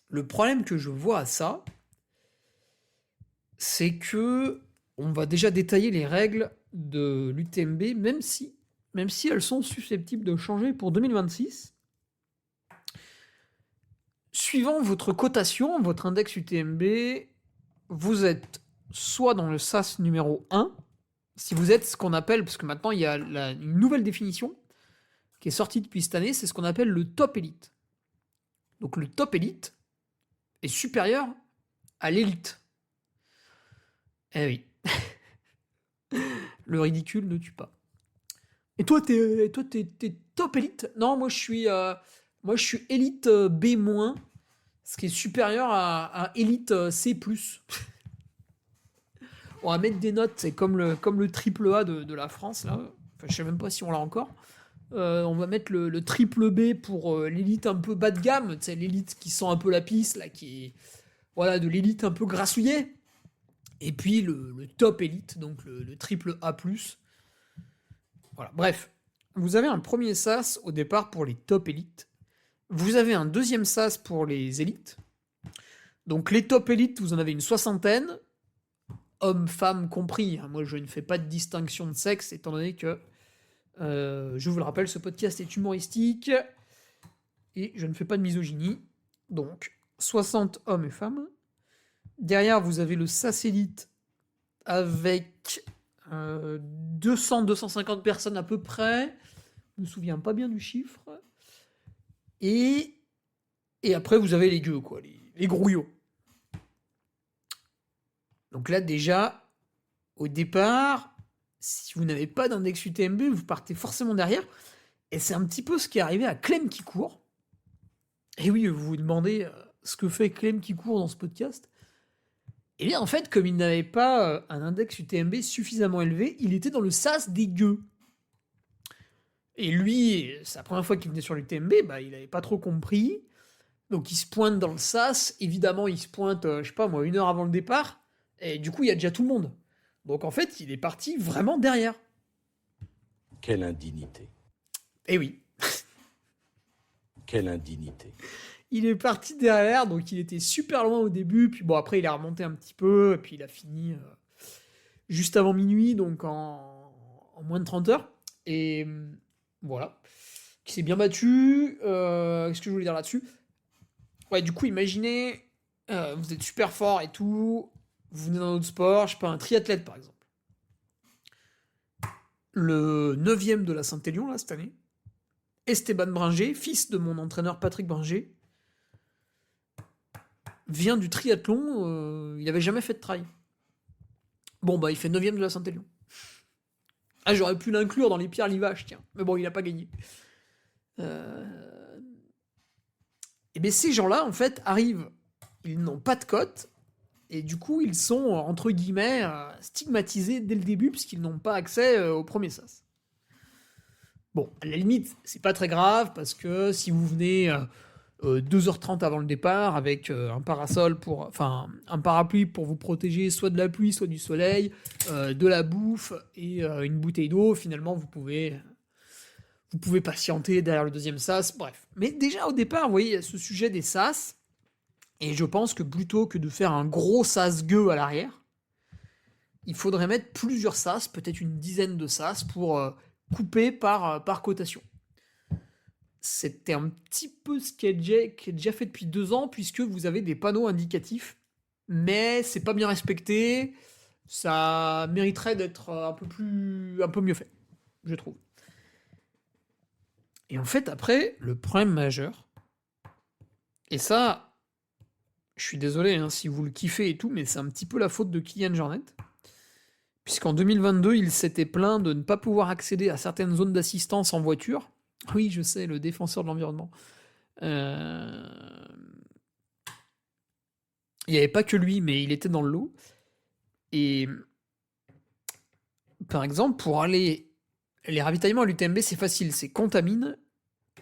le problème que je vois à ça, c'est que on va déjà détailler les règles de l'UTMB, même si elles sont susceptibles de changer pour 2026. Suivant votre cotation, votre index UTMB, vous êtes soit dans le SAS numéro 1, si vous êtes ce qu'on appelle, parce que maintenant il y a une nouvelle définition qui est sortie depuis cette année, c'est ce qu'on appelle le top élite. Donc le top élite est supérieur à l'élite. Eh oui. Le ridicule ne tue pas. Et toi, t'es top élite? Non, moi je suis élite B-, ce qui est supérieur à élite C+. On va mettre des notes, c'est comme le triple A de la France, là. Enfin, je sais même pas si on l'a encore. On va mettre le triple B pour l'élite un peu bas de gamme, tu sais, l'élite qui sent un peu la pisse, là, qui est, voilà, de l'élite un peu grassouillée. Et puis le top élite, donc le triple A+. Voilà, bref. Vous avez un premier SAS au départ pour les top élites. Vous avez un deuxième SAS pour les élites. Donc les top élites, vous en avez une 60aine, hommes, femmes compris. Moi, je ne fais pas de distinction de sexe, étant donné que, je vous le rappelle, ce podcast est humoristique et je ne fais pas de misogynie. Donc, 60 hommes et femmes. Derrière, vous avez le SAS élite avec 200-250 personnes à peu près. Je me souviens pas bien du chiffre. Et après, vous avez les gueux, quoi, les grouillots. Donc là, déjà, au départ, si vous n'avez pas d'index UTMB, vous partez forcément derrière. Et c'est un petit peu ce qui est arrivé à Clem qui court. Et oui, vous vous demandez ce que fait Clem qui court dans ce podcast. Et bien, en fait, comme il n'avait pas un index UTMB suffisamment élevé, il était dans le SAS des gueux. Et lui, c'est la première fois qu'il venait sur l'UTMB, il n'avait pas trop compris. Donc il se pointe dans le SAS. Évidemment, il se pointe, je sais pas moi, 1 heure avant le départ. Et du coup, il y a déjà tout le monde. Donc en fait, il est parti vraiment derrière. Quelle indignité. Eh oui. Quelle indignité. Il est parti derrière, donc il était super loin au début, puis bon, après il a remonté un petit peu, et puis il a fini juste avant minuit, donc en moins de 30 heures. Et voilà. Il s'est bien battu. Qu'est-ce que je voulais dire là-dessus? Ouais, du coup, imaginez, vous êtes super fort et tout, vous venez dans notre sport, je sais pas, un triathlète par exemple. Le 9e de la Saint-Élion, là, cette année, Esteban Bringer, fils de mon entraîneur Patrick Bringer, vient du triathlon, il avait jamais fait de trail. Bon, il fait 9e de la Saint-Élion. Ah, j'aurais pu l'inclure dans les Pierre Livache, tiens. Mais bon, il a pas gagné. Et bien, ces gens-là, en fait, arrivent, ils n'ont pas de cote, et du coup, ils sont, entre guillemets, stigmatisés dès le début, puisqu'ils n'ont pas accès au premier SAS. Bon, à la limite, c'est pas très grave, parce que si vous venez 2h30 avant le départ, avec un parapluie pour vous protéger soit de la pluie, soit du soleil, de la bouffe, et une bouteille d'eau, finalement, vous pouvez Vous pouvez patienter derrière le deuxième sas, bref. Mais déjà au départ, vous voyez, il y a ce sujet des sas, et je pense que plutôt que de faire un gros sas gueux à l'arrière, il faudrait mettre plusieurs sas, peut-être une dizaine de sas, pour couper par cotation. C'était un petit peu ce qui est déjà fait depuis 2 ans, puisque vous avez des panneaux indicatifs, mais c'est pas bien respecté, ça mériterait d'être un peu mieux fait, je trouve. Et en fait, après, le problème majeur, et ça, je suis désolé hein, si vous le kiffez et tout, mais c'est un petit peu la faute de Kylian Jornet, puisqu'en 2022, il s'était plaint de ne pas pouvoir accéder à certaines zones d'assistance en voiture. Oui, je sais, le défenseur de l'environnement. Il n'y avait pas que lui, mais il était dans le lot. Et par exemple, pour aller... Les ravitaillements à l'UTMB, c'est facile. C'est Contamine,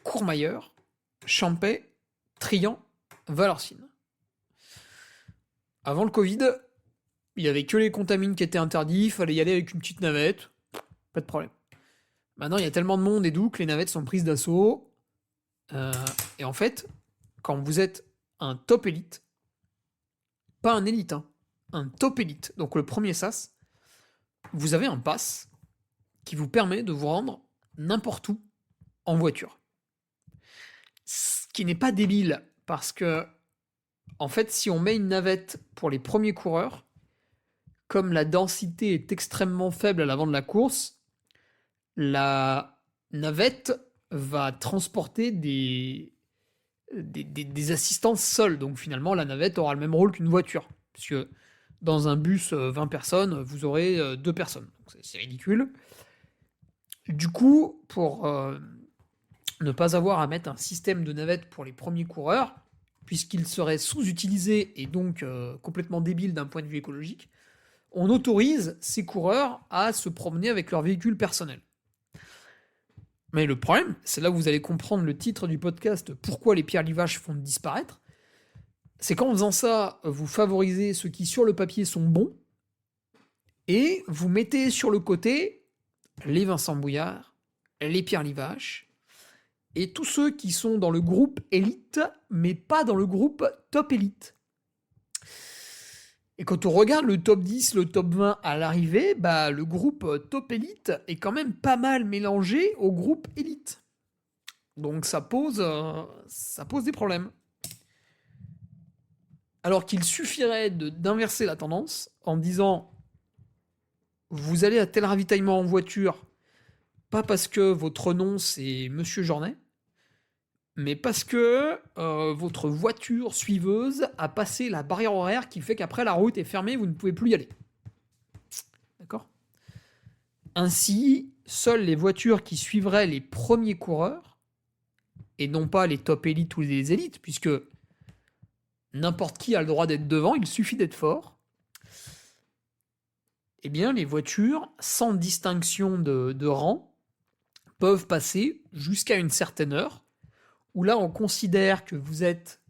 Courmayeur, Champais, Trian, Valorcine. Avant le Covid, il n'y avait que les Contamines qui étaient interdits. Il fallait y aller avec une petite navette. Pas de problème. Maintenant, il y a tellement de monde et d'où que les navettes sont prises d'assaut. Et en fait, quand vous êtes un top élite, pas un élite, hein, un top élite, donc le premier sas, vous avez un pass qui vous permet de vous rendre n'importe où en voiture. Ce qui n'est pas débile, parce que, en fait, si on met une navette pour les premiers coureurs, comme la densité est extrêmement faible à l'avant de la course, la navette va transporter des assistances seules. Donc finalement, la navette aura le même rôle qu'une voiture. Parce que dans un bus 20 personnes, vous aurez 2 personnes. Donc c'est ridicule. Du coup, pour ne pas avoir à mettre un système de navette pour les premiers coureurs, puisqu'il serait sous-utilisé et donc complètement débile d'un point de vue écologique, on autorise ces coureurs à se promener avec leur véhicule personnel. Mais le problème, c'est là où vous allez comprendre le titre du podcast, pourquoi les Pierre Livache font disparaître, c'est qu'en faisant ça, vous favorisez ceux qui sur le papier sont bons, et vous mettez sur le côté les Vincent Bouillard, les Pierre Livache, et tous ceux qui sont dans le groupe élite, mais pas dans le groupe top élite. Et quand on regarde le top 10, le top 20 à l'arrivée, bah, le groupe top élite est quand même pas mal mélangé au groupe élite. Donc ça pose des problèmes. Alors qu'il suffirait d'inverser la tendance en disant vous allez à tel ravitaillement en voiture, pas parce que votre nom c'est Monsieur Jornet, mais parce que votre voiture suiveuse a passé la barrière horaire qui fait qu'après la route est fermée, vous ne pouvez plus y aller. D'accord ? Ainsi, seules les voitures qui suivraient les premiers coureurs, et non pas les top élites ou les élites, puisque n'importe qui a le droit d'être devant, il suffit d'être fort, eh bien les voitures, sans distinction de rang, peuvent passer jusqu'à une certaine heure, où là on considère que vous êtes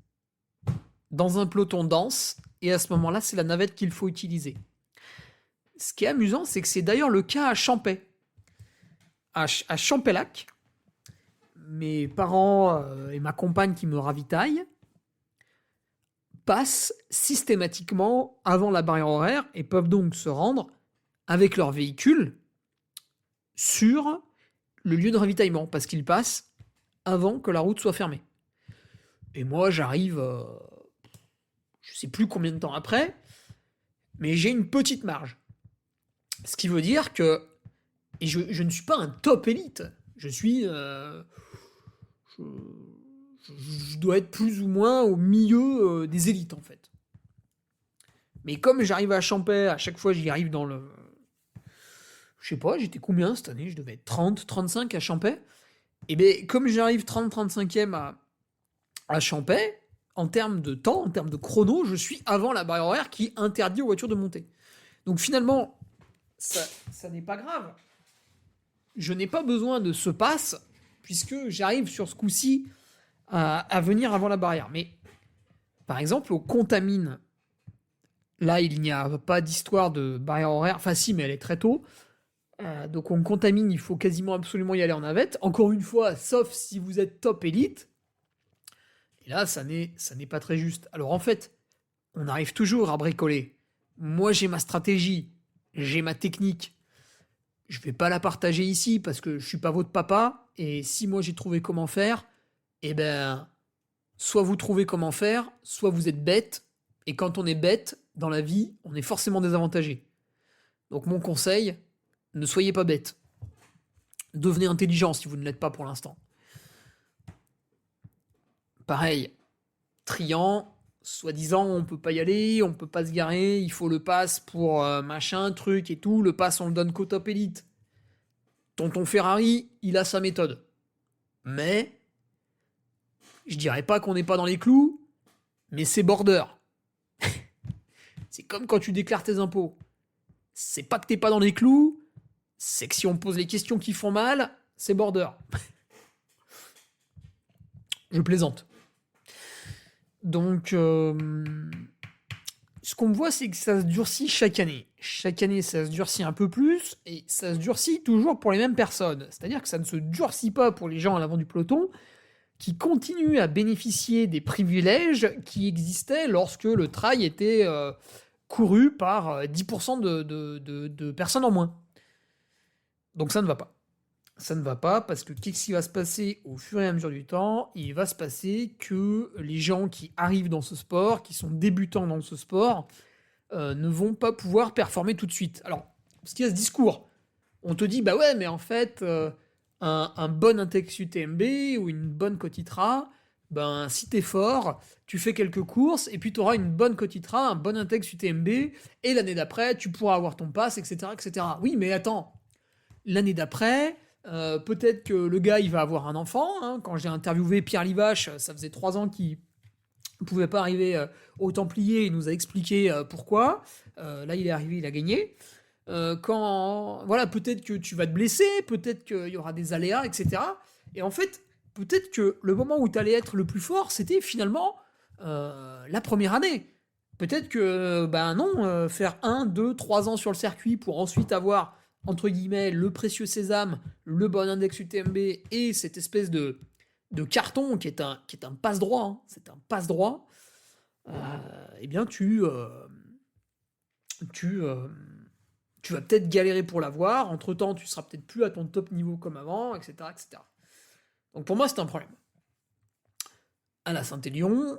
dans un peloton dense, et à ce moment-là, c'est la navette qu'il faut utiliser. Ce qui est amusant, c'est que c'est d'ailleurs le cas à Champais. À Champellac, mes parents et ma compagne qui me ravitaillent passent systématiquement avant la barrière horaire et peuvent donc se rendre avec leur véhicule sur le lieu de ravitaillement, parce qu'ils passent avant que la route soit fermée. Et moi, j'arrive, je sais plus combien de temps après, mais j'ai une petite marge. Ce qui veut dire que, et je ne suis pas un top élite, je suis, je dois être plus ou moins au milieu des élites en fait. Mais comme j'arrive à Champais, à chaque fois j'y arrive dans le, je sais pas, j'étais combien cette année, je devais être 30, 35 à Champais. Et bien, comme j'arrive 30-35e à Champais, en termes de temps, en termes de chrono, je suis avant la barrière horaire qui interdit aux voitures de monter. Donc finalement, ça n'est pas grave. Je n'ai pas besoin de ce pass, puisque j'arrive sur ce coup-ci à venir avant la barrière. Mais, par exemple, au Contamine, là, il n'y a pas d'histoire de barrière horaire. Enfin si, mais elle est très tôt. Donc on contamine, il faut quasiment absolument y aller en navette. Encore une fois, sauf si vous êtes top élite. Et là, ça n'est pas très juste. Alors en fait, on arrive toujours à bricoler. Moi, j'ai ma stratégie, j'ai ma technique. Je vais pas la partager ici parce que je suis pas votre papa. Et si moi j'ai trouvé comment faire, eh ben, soit vous trouvez comment faire, soit vous êtes bête. Et quand on est bête dans la vie, on est forcément désavantagé. Donc mon conseil, ne soyez pas bête. Devenez intelligent si vous ne l'êtes pas pour l'instant. Pareil, triant, soi-disant on peut pas y aller, on peut pas se garer, il faut le pass pour machin, truc et tout. Le pass on le donne qu'au top élite. Tonton Ferrari, il a sa méthode. Mais, je dirais pas qu'on n'est pas dans les clous, mais c'est border. C'est comme quand tu déclares tes impôts. C'est pas que t'es pas dans les clous, c'est que si on pose les questions qui font mal, c'est border. Je plaisante. Donc, ce qu'on voit, c'est que ça se durcit chaque année. Chaque année, ça se durcit un peu plus, et ça se durcit toujours pour les mêmes personnes. C'est-à-dire que ça ne se durcit pas pour les gens à l'avant du peloton, qui continuent à bénéficier des privilèges qui existaient lorsque le trail était couru par 10% de personnes en moins. Donc ça ne va pas. Ça ne va pas parce que qu'est-ce qui va se passer au fur et à mesure du temps? Il va se passer que les gens qui arrivent dans ce sport, qui sont débutants dans ce sport, ne vont pas pouvoir performer tout de suite. Alors, parce qu'il y a ce discours. On te dit, bah ouais, mais en fait, un bon index UTMB ou une bonne Cotitra, ben si t'es fort, tu fais quelques courses et puis tu auras une bonne Cotitra, un bon index UTMB et l'année d'après, tu pourras avoir ton pass, etc., etc. Oui, mais attends, l'année d'après, peut-être que le gars, il va avoir un enfant. Hein. Quand j'ai interviewé Pierre Livache, ça faisait 3 ans qu'il ne pouvait pas arriver au Templier. Il nous a expliqué pourquoi. Là, il est arrivé, il a gagné. Voilà, peut-être que tu vas te blesser, peut-être qu'il y aura des aléas, etc. Et en fait, peut-être que le moment où tu allais être le plus fort, c'était finalement la première année. Peut-être que, ben non, faire 1, 2, 3 ans sur le circuit pour ensuite avoir, entre guillemets, le précieux sésame, le bon index UTMB et cette espèce de carton qui est un passe-droit, hein, c'est un passe-droit, eh bien tu vas peut-être galérer pour l'avoir, entre-temps tu seras peut-être plus à ton top niveau comme avant, etc. etc. Donc pour moi c'est un problème. À la Saint-Élion,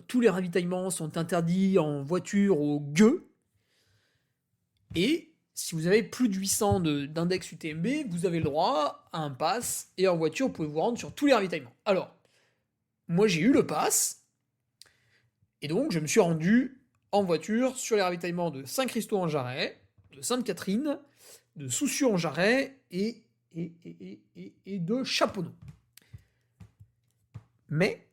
tous les ravitaillements sont interdits en voiture au gueux, et si vous avez plus de 800 d'index UTMB, vous avez le droit à un pass, et en voiture, vous pouvez vous rendre sur tous les ravitaillements. Alors, moi j'ai eu le pass, et donc je me suis rendu en voiture sur les ravitaillements de Saint-Christo-en-Jarret, de Sainte-Catherine, de Soucieux-en-Jarret et de Chaponneau. Mais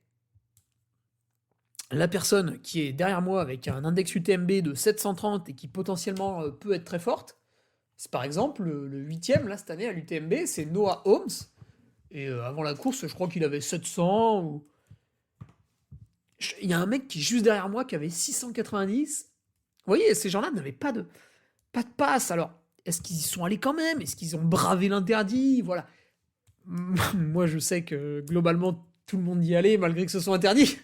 la personne qui est derrière moi avec un index UTMB de 730 et qui potentiellement peut être très forte, c'est par exemple le 8e là, cette année à l'UTMB, c'est Noah Holmes. Et avant la course, je crois qu'il avait 700 ou... Il y a un mec qui est juste derrière moi qui avait 690. Vous voyez, ces gens-là n'avaient pas de passe. Alors, est-ce qu'ils y sont allés quand même? Est-ce qu'ils ont bravé l'interdit? Voilà. Moi, je sais que globalement, tout le monde y allait malgré que ce soit interdit.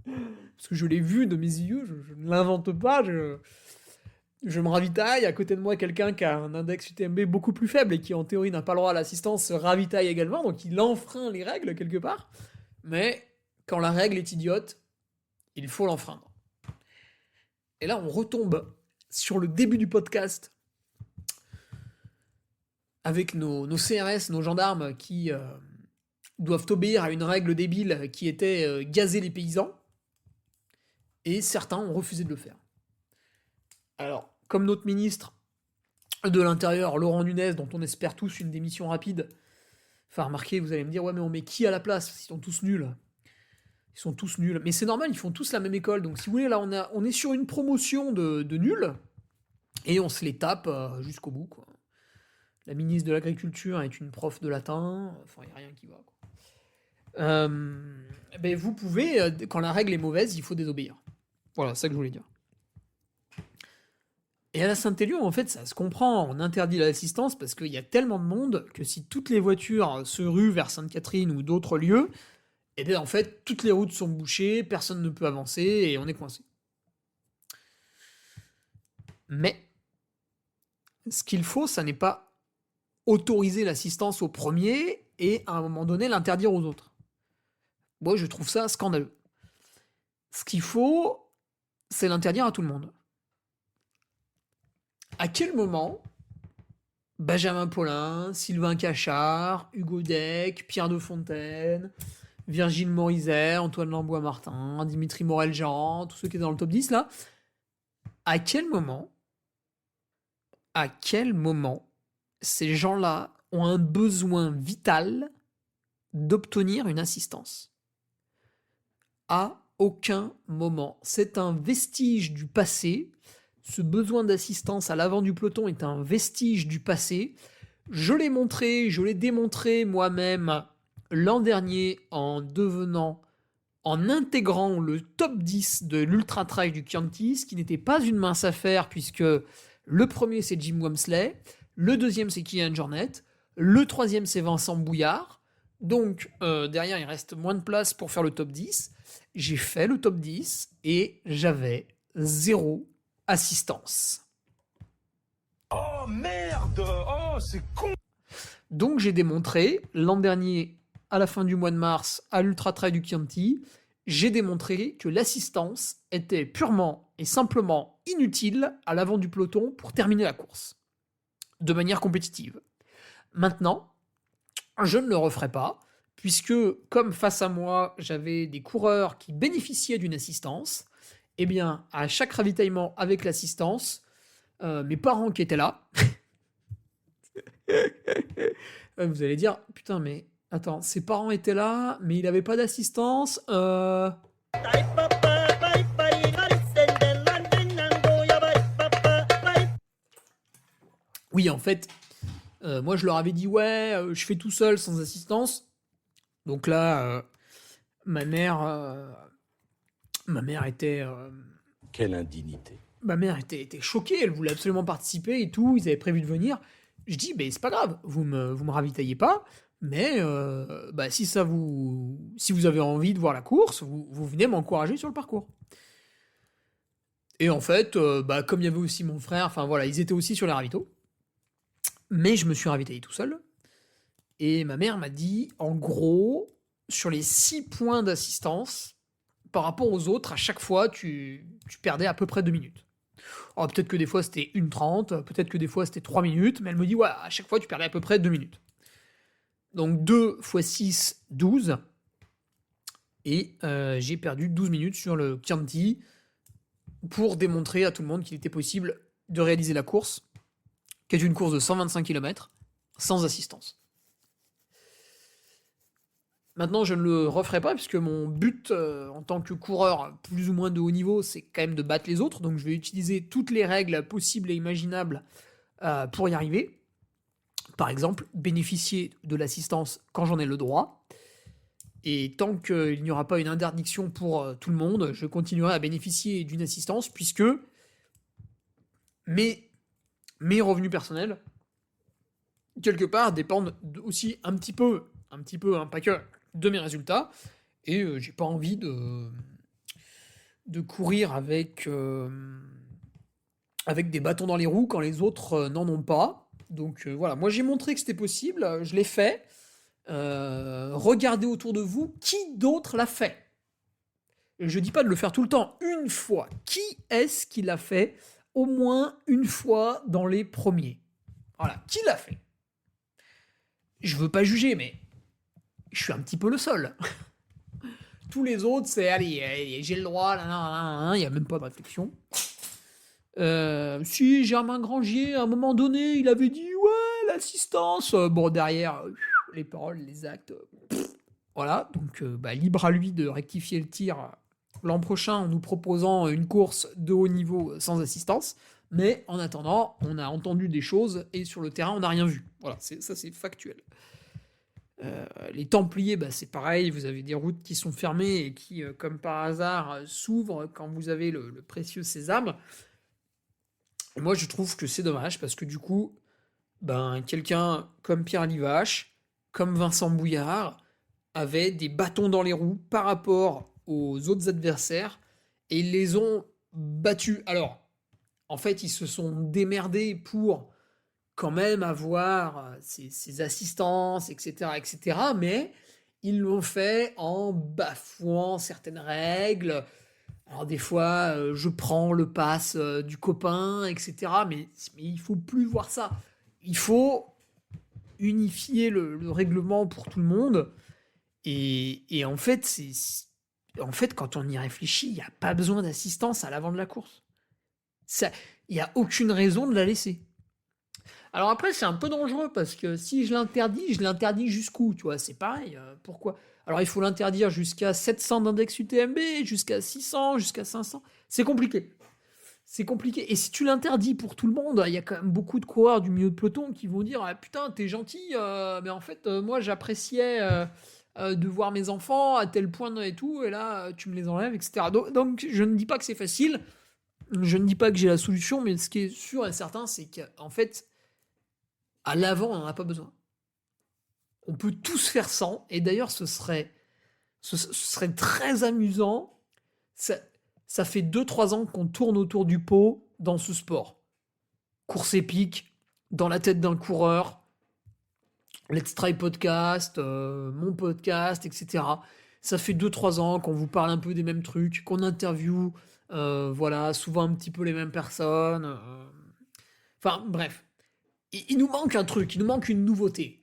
Parce que je l'ai vu de mes yeux, je ne l'invente pas, je me ravitaille, à côté de moi quelqu'un qui a un index UTMB beaucoup plus faible et qui en théorie n'a pas le droit à l'assistance se ravitaille également, donc il enfreint les règles quelque part, mais quand la règle est idiote, il faut l'enfreindre. Et là on retombe sur le début du podcast avec nos CRS, nos gendarmes qui doivent obéir à une règle débile qui était gazer les paysans. Et certains ont refusé de le faire. Alors, comme notre ministre de l'Intérieur, Laurent Nunez, dont on espère tous une démission rapide, enfin remarquez, vous allez me dire, ouais mais on met qui à la place? Ils sont tous nuls. Ils sont tous nuls. Mais c'est normal, ils font tous la même école. Donc si vous voulez, là on est sur une promotion de nuls, et on se les tape jusqu'au bout, quoi. La ministre de l'Agriculture est une prof de latin, enfin il n'y a rien qui va, quoi. Ben vous pouvez, quand la règle est mauvaise, il faut désobéir. Voilà, c'est ça que je voulais dire. Et à la Saint-Élion, en fait, ça se comprend. On interdit l'assistance parce qu'il y a tellement de monde que si toutes les voitures se ruent vers Sainte-Catherine ou d'autres lieux, eh bien, en fait, toutes les routes sont bouchées, personne ne peut avancer et on est coincé. Mais ce qu'il faut, ça n'est pas autoriser l'assistance au premier et à un moment donné l'interdire aux autres. Moi, je trouve ça scandaleux. Ce qu'il faut, c'est l'interdire à tout le monde. À quel moment Benjamin Paulin, Sylvain Cachard, Hugo Deck, Pierre de Fontaine, Virgile Morizet, Antoine Lambois-Martin, Dimitri Morel-Jean, tous ceux qui étaient dans le top 10 là, à quel moment ces gens-là ont un besoin vital d'obtenir une assistance? À aucun moment. C'est un vestige du passé. Ce besoin d'assistance à l'avant du peloton est un vestige du passé. Je l'ai montré, je l'ai démontré moi-même l'an dernier en intégrant le top 10 de l'Ultra Trail du Chianti, ce qui n'était pas une mince affaire puisque le premier c'est Jim Wamsley, le deuxième c'est Kylian Jornet, le troisième c'est Vincent Bouillard. Donc derrière il reste moins de place pour faire le top 10. J'ai fait le top 10 et j'avais 0 assistance. Oh merde! Oh, c'est con! Donc j'ai démontré, l'an dernier, à la fin du mois de mars, à l'Ultra Trail du Chianti, j'ai démontré que l'assistance était purement et simplement inutile à l'avant du peloton pour terminer la course, de manière compétitive. Maintenant, je ne le referai pas, puisque comme face à moi, j'avais des coureurs qui bénéficiaient d'une assistance, eh bien, à chaque ravitaillement avec l'assistance, mes parents qui étaient là, vous allez dire, putain, mais attends, ses parents étaient là, mais il n'avait pas d'assistance. Oui, en fait, moi je leur avais dit, ouais, je fais tout seul sans assistance. Donc là, ma mère était. Quelle indignité. Ma mère était choquée, elle voulait absolument participer et tout, ils avaient prévu de venir. Je dis, c'est pas grave, vous me ravitaillez pas, mais si vous avez envie de voir la course, vous venez m'encourager sur le parcours. Et en fait, comme il y avait aussi mon frère, enfin voilà, ils étaient aussi sur les ravitaux, mais je me suis ravitaillé tout seul. Et ma mère m'a dit, en gros, sur les 6 points d'assistance, par rapport aux autres, à chaque fois, tu perdais à peu près 2 minutes. Alors, peut-être que des fois, c'était 1:30, peut-être que des fois, c'était 3 minutes, mais elle me dit, ouais, à chaque fois, tu perdais à peu près 2 minutes. Donc, 2 x 6, 12. Et j'ai perdu 12 minutes sur le Chianti pour démontrer à tout le monde qu'il était possible de réaliser la course, qui est une course de 125 km, sans assistance. Maintenant, je ne le referai pas, puisque mon but en tant que coureur plus ou moins de haut niveau, c'est quand même de battre les autres. Donc, je vais utiliser toutes les règles possibles et imaginables pour y arriver. Par exemple, bénéficier de l'assistance quand j'en ai le droit. Et tant qu'il n'y aura pas une interdiction pour tout le monde, je continuerai à bénéficier d'une assistance, puisque mes revenus personnels, quelque part, dépendent aussi un petit peu, pas que, de mes résultats, et j'ai pas envie de courir avec des bâtons dans les roues quand les autres n'en ont pas. Donc voilà, moi j'ai montré que c'était possible, je l'ai fait. Regardez autour de vous, qui d'autre l'a fait? Et je dis pas de le faire tout le temps, une fois. Qui est-ce qui l'a fait au moins une fois dans les premiers? Voilà, qui l'a fait? Je veux pas juger, mais je suis un petit peu le seul. Tous les autres, c'est allez, j'ai le droit, il n'y a même pas de réflexion. Si Germain Grangier, à un moment donné, il avait dit ouais, l'assistance. Bon, derrière, les paroles, les actes. Voilà, donc libre à lui de rectifier le tir l'an prochain en nous proposant une course de haut niveau sans assistance. Mais en attendant, on a entendu des choses et sur le terrain, on n'a rien vu. Voilà, ça c'est factuel. Les Templiers, c'est pareil, vous avez des routes qui sont fermées et qui, comme par hasard, s'ouvrent quand vous avez le précieux sésame. Et moi, je trouve que c'est dommage parce que du coup, quelqu'un comme Pierre Livache, comme Vincent Bouillard, avait des bâtons dans les roues par rapport aux autres adversaires et ils les ont battus. Alors, en fait, ils se sont démerdés pour quand même avoir ses assistances, etc., etc., mais ils l'ont fait en bafouant certaines règles. Alors des fois, je prends le pass du copain, etc., mais il faut plus voir ça. Il faut unifier le règlement pour tout le monde. Et en fait, en fait, quand on y réfléchit, il n'y a pas besoin d'assistance à l'avant de la course. Il n'y a aucune raison de la laisser. Alors après, c'est un peu dangereux parce que si je l'interdis jusqu'où, tu vois, c'est pareil. Pourquoi? Alors il faut l'interdire jusqu'à 700 d'index UTMB, jusqu'à 600, jusqu'à 500. C'est compliqué. C'est compliqué. Et si tu l'interdis pour tout le monde, il y a quand même beaucoup de coureurs du milieu de peloton qui vont dire ah, putain, t'es gentil, mais en fait, moi j'appréciais de voir mes enfants à tel point et tout, et là, tu me les enlèves, etc. Donc je ne dis pas que c'est facile, je ne dis pas que j'ai la solution, mais ce qui est sûr et certain, c'est qu'en fait, à l'avant, on n'en a pas besoin. On peut tous faire sans, et d'ailleurs, ce serait très amusant. Ça fait 2-3 ans qu'on tourne autour du pot dans ce sport. Course épique, dans la tête d'un coureur, Let's Try Podcast, mon podcast, etc. Ça fait 2-3 ans qu'on vous parle un peu des mêmes trucs, qu'on interviewe, souvent un petit peu les mêmes personnes. Enfin, bref. Il nous manque un truc, il nous manque une nouveauté.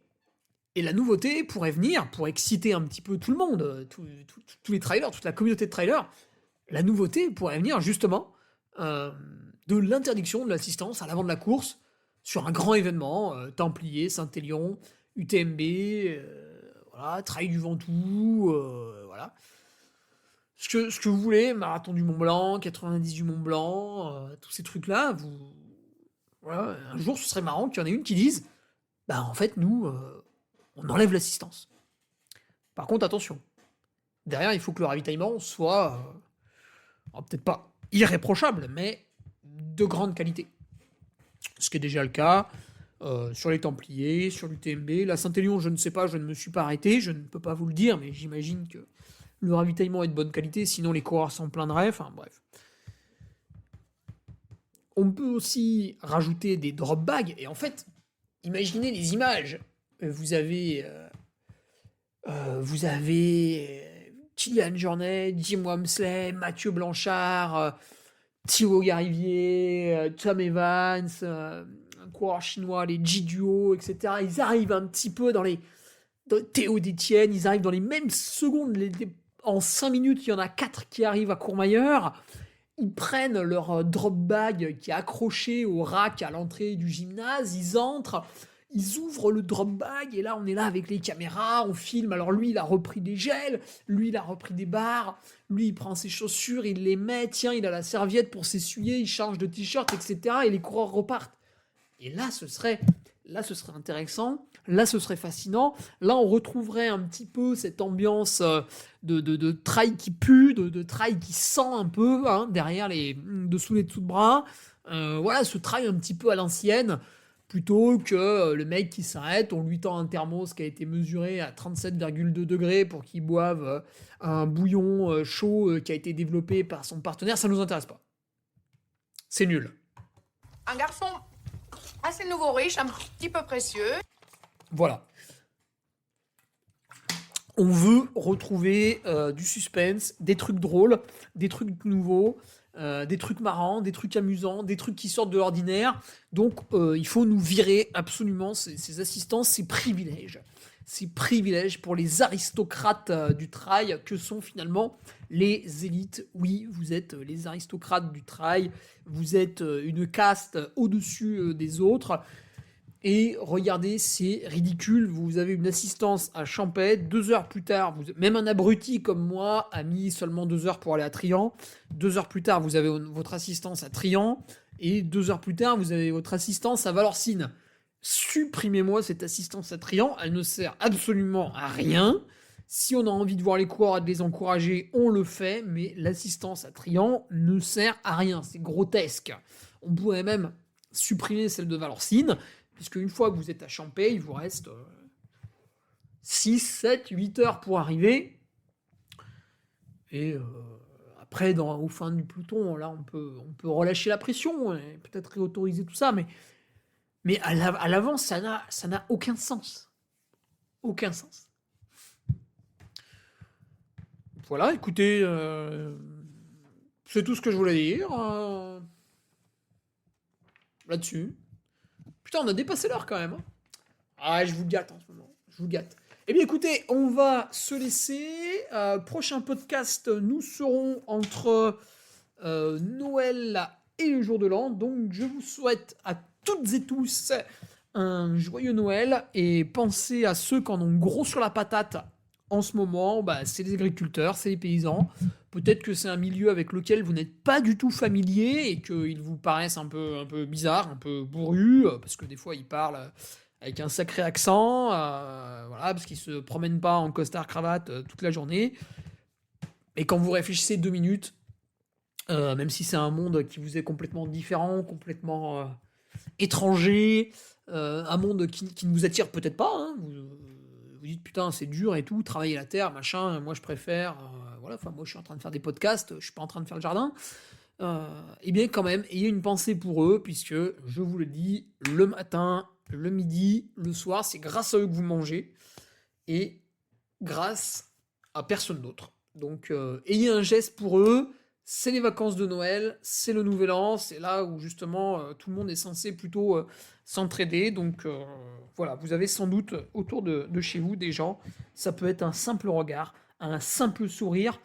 Et la nouveauté pourrait venir, pour exciter un petit peu tout le monde, tous les trailers, toute la communauté de trailers, la nouveauté pourrait venir justement de l'interdiction de l'assistance à l'avant de la course sur un grand événement, Templiers, Saint-Élion, UTMB, Trail du Ventoux, voilà. Ce que vous voulez, Marathon du Mont Blanc, 90 du Mont Blanc, tous ces trucs-là, voilà, un jour ce serait marrant qu'il y en ait une qui dise en fait, nous, on enlève l'assistance. Par contre, attention, derrière, il faut que le ravitaillement soit peut-être pas irréprochable, mais de grande qualité. Ce qui est déjà le cas sur les Templiers, sur l'UTMB. La Saint-Élion, je ne sais pas, je ne me suis pas arrêté, je ne peux pas vous le dire, mais j'imagine que le ravitaillement est de bonne qualité, sinon les coureurs s'en plaindraient, enfin bref. On peut aussi rajouter des drop bags, et en fait, imaginez les images. Vous avez Kylian Jornet, Jim Wamsley, Mathieu Blanchard, Thibaut Garivier, Tom Evans, un coureur chinois, les G-Duo, etc. Ils arrivent un petit peu dans Théo Détienne, ils arrivent dans les mêmes secondes. En 5 minutes, il y en a 4 qui arrivent à Courmayeur. Ils prennent leur drop bag qui est accroché au rack à l'entrée du gymnase, ils entrent, ils ouvrent le drop bag, et là on est là avec les caméras, on filme. Alors lui il a repris des gels, lui il a repris des barres, lui il prend ses chaussures, il les met, tiens il a la serviette pour s'essuyer, il change de t-shirt, etc. Et les coureurs repartent. Et là ce serait intéressant, là ce serait fascinant, là on retrouverait un petit peu cette ambiance de trail qui pue, de trail qui sent un peu derrière dessous les dessous de bras, ce trail un petit peu à l'ancienne, plutôt que le mec qui s'arrête, on lui tend un thermos qui a été mesuré à 37,2 degrés pour qu'il boive un bouillon chaud qui a été développé par son partenaire. Ça nous intéresse pas. C'est nul. Un garçon assez nouveau riche, un petit peu précieux. Voilà. On veut retrouver du suspense, des trucs drôles, des trucs nouveaux, des trucs marrants, des trucs amusants, des trucs qui sortent de l'ordinaire. Donc, il faut nous virer absolument ces assistances, ces privilèges. Ces privilèges pour les aristocrates du trail que sont finalement les élites. Oui, vous êtes les aristocrates du trail. Vous êtes une caste au-dessus des autres. Et regardez, c'est ridicule. Vous avez une assistance à Champêtre. 2 heures plus tard, même un abruti comme moi a mis seulement 2 heures pour aller à Trian. 2 heures plus tard, vous avez votre assistance à Trian. Et 2 heures plus tard, vous avez votre assistance à Valorcine. Supprimez-moi cette assistance à Trian. Elle ne sert absolument à rien. Si on a envie de voir les coureurs et de les encourager, on le fait. Mais l'assistance à Trian ne sert à rien. C'est grotesque. On pourrait même supprimer celle de Valorcine, puisque une fois que vous êtes à Champey, il vous reste 6, 7, 8 heures pour arriver. Et après, au fin du peloton, là, on peut relâcher la pression et peut-être réautoriser tout ça, mais à l'avant, ça n'a aucun sens. Aucun sens. Voilà, écoutez, c'est tout ce que je voulais dire là-dessus. Putain, on a dépassé l'heure quand même. Hein. Ah, je vous gâte en ce moment. Je vous gâte. Eh bien, écoutez, on va se laisser. Prochain podcast, nous serons entre Noël et le jour de l'an. Donc, je vous souhaite à toutes et tous un joyeux Noël. Et pensez à ceux qui en ont gros sur la patate en ce moment. C'est les agriculteurs, c'est les paysans. Peut-être que c'est un milieu avec lequel vous n'êtes pas du tout familier et qu'ils vous paraissent un peu bizarres, un peu bourrus, parce que des fois, ils parlent avec un sacré accent, voilà, parce qu'ils se promènent pas en costard-cravate toute la journée. Et quand vous réfléchissez 2 minutes, même si c'est un monde qui vous est complètement différent, complètement étranger, un monde qui ne vous attire peut-être pas, hein, vous dites putain c'est dur et tout, travailler la terre, machin, moi je préfère, voilà, enfin moi je suis en train de faire des podcasts, je suis pas en train de faire le jardin. Eh bien quand même, ayez une pensée pour eux, puisque je vous le dis, le matin, le midi, le soir, c'est grâce à eux que vous mangez, et grâce à personne d'autre. Donc ayez un geste pour eux, c'est les vacances de Noël, c'est le Nouvel An, c'est là où justement tout le monde est censé plutôt s'entraider. Donc voilà, vous avez sans doute autour de chez vous des gens, ça peut être un simple regard, un simple sourire.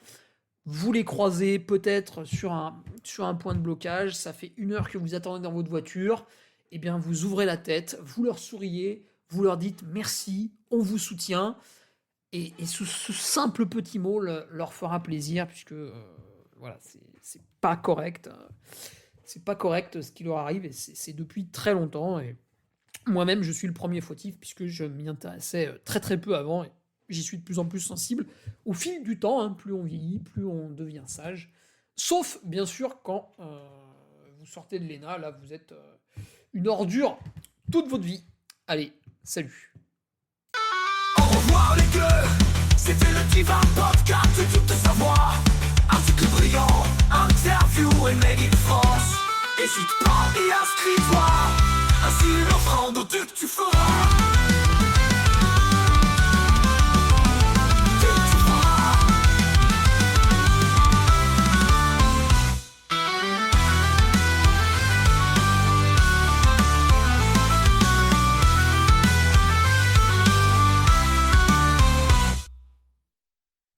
Vous les croisez peut-être sur un point de blocage, ça fait 1 heure que vous attendez dans votre voiture, eh bien vous ouvrez la tête, vous leur souriez, vous leur dites merci, on vous soutient, et ce simple petit mot leur fera plaisir, puisque voilà, c'est pas correct, c'est pas correct ce qui leur arrive, et c'est depuis très longtemps, et moi-même je suis le premier fautif, puisque je m'y intéressais très très peu avant, et j'y suis de plus en plus sensible au fil du temps, hein, plus on vieillit, plus on devient sage. Sauf, bien sûr, quand vous sortez de l'ENA, là, vous êtes une ordure toute votre vie. Allez, salut. Au revoir les gueux, c'était le Diva Podcast de toute savoir. Article brillant, interview et made in France. Hésite pas et inscris-toi, ainsi l'offrande que tu feras.